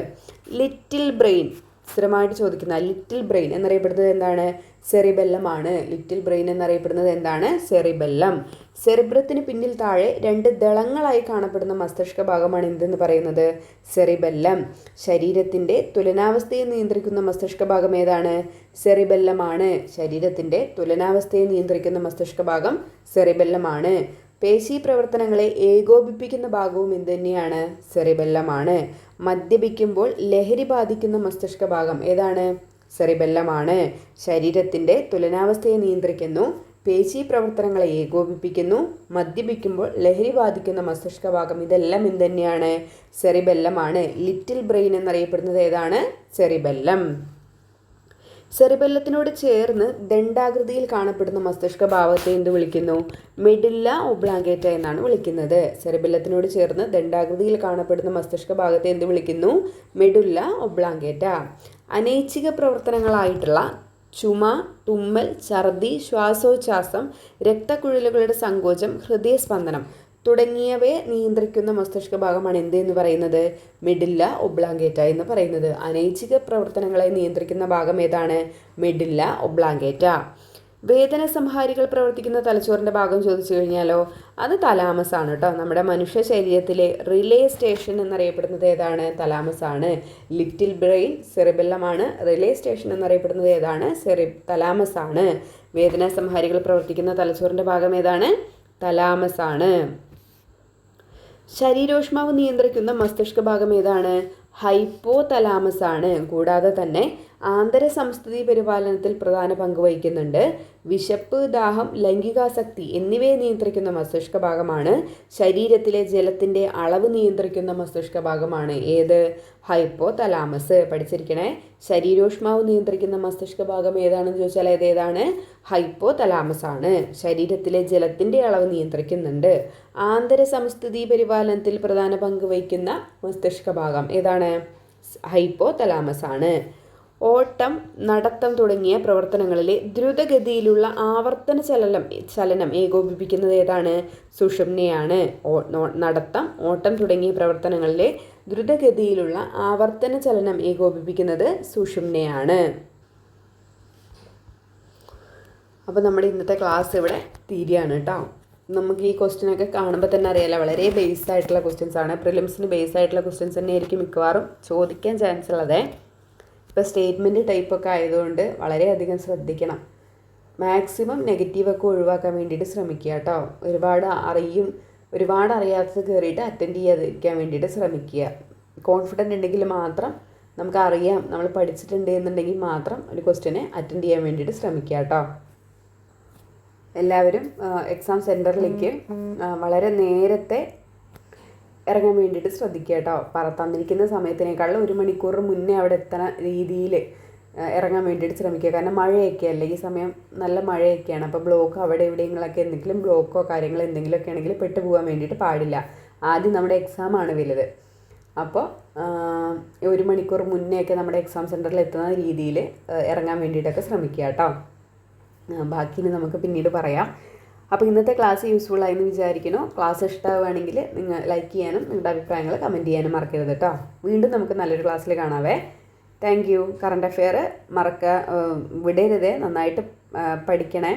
ലിറ്റിൽ ബ്രെയിൻ, സ്ഥിരമായിട്ട് ചോദിക്കുന്ന ലിറ്റിൽ ബ്രെയിൻ എന്നറിയപ്പെടുന്നത് എന്താണ്? സെറിബെല്ലമാണ്. ലിറ്റിൽ ബ്രെയിൻ എന്നറിയപ്പെടുന്നത് എന്താണ്? സെറിബെല്ലം. സെറിബ്രത്തിന് പിന്നിൽ താഴെ 2 ദളങ്ങളായി കാണപ്പെടുന്ന മസ്തിഷ്ക ഭാഗമാണ് എന്തെന്ന് പറയുന്നത്? സെറിബെല്ലം. ശരീരത്തിൻ്റെ തുലനാവസ്ഥയെ നിയന്ത്രിക്കുന്ന മസ്തിഷ്ക ഭാഗം ഏതാണ്? സെറിബെല്ലമാണ്. ശരീരത്തിൻ്റെ തുലനാവസ്ഥയെ നിയന്ത്രിക്കുന്ന മസ്തിഷ്ക ഭാഗം സെറിബെല്ലമാണ്. പേശി പ്രവർത്തനങ്ങളെ ഏകോപിപ്പിക്കുന്ന ഭാഗവും എന്ത് തന്നെയാണ്? സെറിബെല്ലമാണ്. മദ്യപിക്കുമ്പോൾ ലഹരി ബാധിക്കുന്ന മസ്തിഷ്ക ഭാഗം ഏതാണ്? സെറിബെല്ലമാണ്. ശരീരത്തിൻ്റെ തുലനാവസ്ഥയെ നിയന്ത്രിക്കുന്നു, പേശി പ്രവർത്തനങ്ങളെ ഏകോപിപ്പിക്കുന്നു, മദ്യപിക്കുമ്പോൾ ലഹരി ബാധിക്കുന്ന മസ്തിഷ്ക ഭാഗം ഇതെല്ലാം എന്ത് തന്നെയാണ്? സെറിബെല്ലമാണ്. ലിറ്റിൽ ബ്രെയിൻ എന്നറിയപ്പെടുന്നത് ഏതാണ്? സെറിബെല്ലം. സെറിബെല്ലത്തിനോട് ചേർന്ന് ദണ്ഡാകൃതിയിൽ കാണപ്പെടുന്ന മസ്തിഷ്ക ഭാഗത്തെ എന്ത് വിളിക്കുന്നു? മെഡുല്ല ഒബ്ലാങ്കേറ്റ എന്നാണ് വിളിക്കുന്നത്. സെറിബെല്ലത്തിനോട് ചേർന്ന് ദണ്ഡാകൃതിയിൽ കാണപ്പെടുന്ന മസ്തിഷ്ക ഭാഗത്തെ എന്ത് വിളിക്കുന്നു? Medulla oblongata. അനൈച്ഛിക പ്രവർത്തനങ്ങളായിട്ടുള്ള ചുമ, തുമ്മൽ, ഛർദി, ശ്വാസോച്ഛ്വാസം, രക്തക്കുഴലുകളുടെ സങ്കോചം, ഹൃദയസ്പന്ദനം തുടങ്ങിയവയെ നിയന്ത്രിക്കുന്ന മസ്തിഷ്ക ഭാഗമാണ് എന്ത് എന്ന് പറയുന്നത്? മെഡുല്ല ഒബ്ലാങ്കേറ്റ എന്ന് പറയുന്നത്. അനൈച്ഛിക പ്രവർത്തനങ്ങളെ നിയന്ത്രിക്കുന്ന ഭാഗം ഏതാണ്? Medulla oblongata. വേദന സംഹാരികൾ പ്രവർത്തിക്കുന്ന തലച്ചോറിൻ്റെ ഭാഗം ചോദിച്ചു കഴിഞ്ഞാലോ അത് തലാമസ് ആണ് കേട്ടോ. നമ്മുടെ മനുഷ്യ ശരീരത്തിലെ റിലേ സ്റ്റേഷൻ എന്നറിയപ്പെടുന്നത് ഏതാണ്? തലാമസ് ആണ്. ലിറ്റിൽ ബ്രെയിൻ സെറിബെല്ലമാണ്. റിലേ സ്റ്റേഷൻ എന്നറിയപ്പെടുന്നത് ഏതാണ്? തലാമസ് ആണ്. വേദന സംഹാരികൾ പ്രവർത്തിക്കുന്ന തലച്ചോറിൻ്റെ ഭാഗം ഏതാണ്? തലാമസ് ആണ്. ശരീരോഷ്മാവ് നിയന്ത്രിക്കുന്ന മസ്തിഷ്ക ഭാഗം ഏതാണ്? ഹൈപ്പോ തലാമസ് ആണ്. കൂടാതെ തന്നെ ആന്തര സംസ്ഥിതി പരിപാലനത്തിൽ പ്രധാന പങ്ക് വഹിക്കുന്നുണ്ട്. വിശപ്പ്, ദാഹം, ലൈംഗികാസക്തി എന്നിവയെ നിയന്ത്രിക്കുന്ന മസ്തിഷ്ക ഭാഗമാണ്. ശരീരത്തിലെ ജലത്തിൻ്റെ അളവ് നിയന്ത്രിക്കുന്ന മസ്തിഷ്ക ഭാഗമാണ് ഏത്? Hypo thalamus. പഠിച്ചിരിക്കണേ. ശരീരോഷ്മാവ് നിയന്ത്രിക്കുന്ന മസ്തിഷ്ക ഭാഗം ഏതാണെന്ന് ചോദിച്ചാൽ ഏതാണ്? ഹൈപ്പോ തലാമസ് ആണ്. ശരീരത്തിലെ ജലത്തിൻ്റെ അളവ് നിയന്ത്രിക്കുന്നുണ്ട്. ആന്തര സംസ്ഥിതി പരിപാലനത്തിൽ പ്രധാന പങ്ക് വഹിക്കുന്ന മസ്തിഷ്ക ഭാഗം ഏതാണ്? ഹൈപ്പോ തലാമസ് ആണ്. ഓട്ടം, നടത്തം തുടങ്ങിയ പ്രവർത്തനങ്ങളിലെ ദ്രുതഗതിയിലുള്ള ആവർത്തന ചലനം ഏകോപിപ്പിക്കുന്നത് ഏതാണ്? സുഷുമ്നയാണ്. നടത്തം, ഓട്ടം തുടങ്ങിയ പ്രവർത്തനങ്ങളിലെ ദ്രുതഗതിയിലുള്ള ആവർത്തന ചലനം ഏകോപിപ്പിക്കുന്നത് സുഷുമ്നയാണ്. അപ്പോൾ നമ്മുടെ ഇന്നത്തെ ക്ലാസ് ഇവിടെ തീരുകയാണ് കേട്ടോ. നമുക്ക് ഈ ക്വസ്റ്റ്യനൊക്കെ കാണുമ്പോൾ തന്നെ അറിയാലോ, വളരെ ബേസ് ആയിട്ടുള്ള ക്വസ്റ്റ്യൻസ് ആണ്. പ്രിലിംസിന് ബേസ് ആയിട്ടുള്ള ക്വസ്റ്റ്യൻസ് തന്നെ ആയിരിക്കും മിക്കവാറും ചോദിക്കാൻ ചാൻസ് ഉള്ളത്. ഇപ്പോൾ സ്റ്റേറ്റ്മെൻറ്റ് ടൈപ്പൊക്കെ ആയതുകൊണ്ട് വളരെയധികം ശ്രദ്ധിക്കണം. മാക്സിമം നെഗറ്റീവൊക്കെ ഒഴിവാക്കാൻ വേണ്ടിയിട്ട് ശ്രമിക്കുക കേട്ടോ. ഒരുപാട് അറിയാത്തത് കയറിയിട്ട് അറ്റൻഡ് ചെയ്യാതിരിക്കാൻ വേണ്ടിയിട്ട് ശ്രമിക്കുക. കോൺഫിഡൻ്റ് ഉണ്ടെങ്കിൽ മാത്രം, നമുക്കറിയാം നമ്മൾ പഠിച്ചിട്ടുണ്ട് എന്നുണ്ടെങ്കിൽ മാത്രം ഒരു ക്വസ്റ്റ്യനെ അറ്റൻഡ് ചെയ്യാൻ വേണ്ടിയിട്ട് ശ്രമിക്കുക കേട്ടോ. എല്ലാവരും എക്സാം സെൻറ്ററിലേക്ക് വളരെ നേരത്തെ ഇറങ്ങാൻ വേണ്ടിയിട്ട് ശ്രദ്ധിക്കുക കേട്ടോ. തന്നിരിക്കുന്ന സമയത്തിനേക്കാളും 1 മണിക്കൂർ മുന്നേ അവിടെ എത്തുന്ന രീതിയിൽ ഇറങ്ങാൻ വേണ്ടിയിട്ട് ശ്രമിക്കുക. കാരണം മഴയൊക്കെ അല്ലേ, ഈ സമയം നല്ല മഴയൊക്കെയാണ്. അപ്പോൾ ബ്ലോക്ക് അവിടെ എവിടെയെങ്കിലൊക്കെ എന്തെങ്കിലും ബ്ലോക്കോ കാര്യങ്ങളോ എന്തെങ്കിലുമൊക്കെ ആണെങ്കിൽ പെട്ടുപോകാൻ വേണ്ടിയിട്ട് പാടില്ല. ആദ്യം നമ്മുടെ എക്സാമാണ് വലുത്. അപ്പോൾ 1 മണിക്കൂർ മുന്നേയൊക്കെ നമ്മുടെ എക്സാം സെൻറ്ററിൽ എത്തുന്ന രീതിയിൽ ഇറങ്ങാൻ വേണ്ടിയിട്ടൊക്കെ ശ്രമിക്കുക കേട്ടോ. ബാക്കി ഇനി നമുക്ക് പിന്നീട് പറയാം. അപ്പോൾ ഇന്നത്തെ ക്ലാസ് യൂസ്ഫുൾ ആയെന്ന് വിചാരിക്കുന്നു. ക്ലാസ് ഇഷ്ടമാവുകയാണെങ്കിൽ നിങ്ങൾ ലൈക്ക് ചെയ്യാനും നിങ്ങളുടെ അഭിപ്രായങ്ങൾ കമൻറ്റ് ചെയ്യാനും മറക്കരുത് കേട്ടോ. വീണ്ടും നമുക്ക് നല്ലൊരു ക്ലാസ്സിൽ കാണാവേ. Thank you. കറണ്ട് അഫെയർ വിടരുത്, നന്നായിട്ട് പഠിക്കണേ.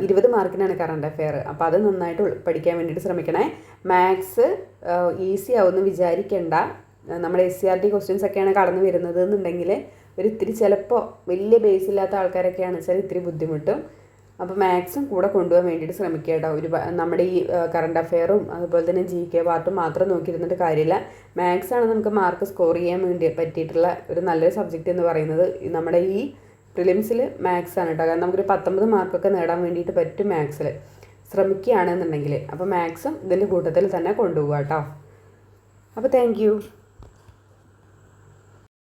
20 മാർക്കിനാണ് കറണ്ട് അഫെയർ. അപ്പോൾ അത് നന്നായിട്ട് പഠിക്കാൻ വേണ്ടിയിട്ട് ശ്രമിക്കണേ. മാത്സ് ഈസി ആവുമെന്ന് വിചാരിക്കേണ്ട. നമ്മുടെ SCRT ക്വസ്റ്റ്യൻസ് ഒക്കെയാണ് കടന്നു വരുന്നത് എന്നുണ്ടെങ്കിൽ ഇത്തിരി ചിലപ്പോൾ വലിയ ബേസ് ഇല്ലാത്ത ആൾക്കാരൊക്കെയാണ് വെച്ചാൽ ഇത്തിരി ബുദ്ധിമുട്ടും. അപ്പോൾ മാത്സും കൂടെ കൊണ്ടുപോകാൻ വേണ്ടിയിട്ട് ശ്രമിക്കുക കേട്ടോ. നമ്മുടെ ഈ കറണ്ട് അഫെയറും അതുപോലെ തന്നെ GK പാർട്ടും മാത്രം നോക്കിയിരുന്നിട്ട് കാര്യമില്ല. മാത്സാണ് നമുക്ക് മാർക്ക് സ്കോർ ചെയ്യാൻ വേണ്ടി പറ്റിയിട്ടുള്ള ഒരു നല്ലൊരു സബ്ജക്റ്റ് എന്ന് പറയുന്നത്. നമ്മുടെ ഈ പ്രിലിംസിൽ മാത്സ് ആണ് കേട്ടോ. കാരണം നമുക്കൊരു 19 മാർക്കൊക്കെ നേടാൻ വേണ്ടിയിട്ട് പറ്റും മാത്സിൽ ശ്രമിക്കുകയാണെന്നുണ്ടെങ്കിൽ. അപ്പോൾ മാത്സും ഇതിൻ്റെ കൂട്ടത്തിൽ തന്നെ കൊണ്ടുപോകാം കേട്ടോ. അപ്പോൾ താങ്ക് യു.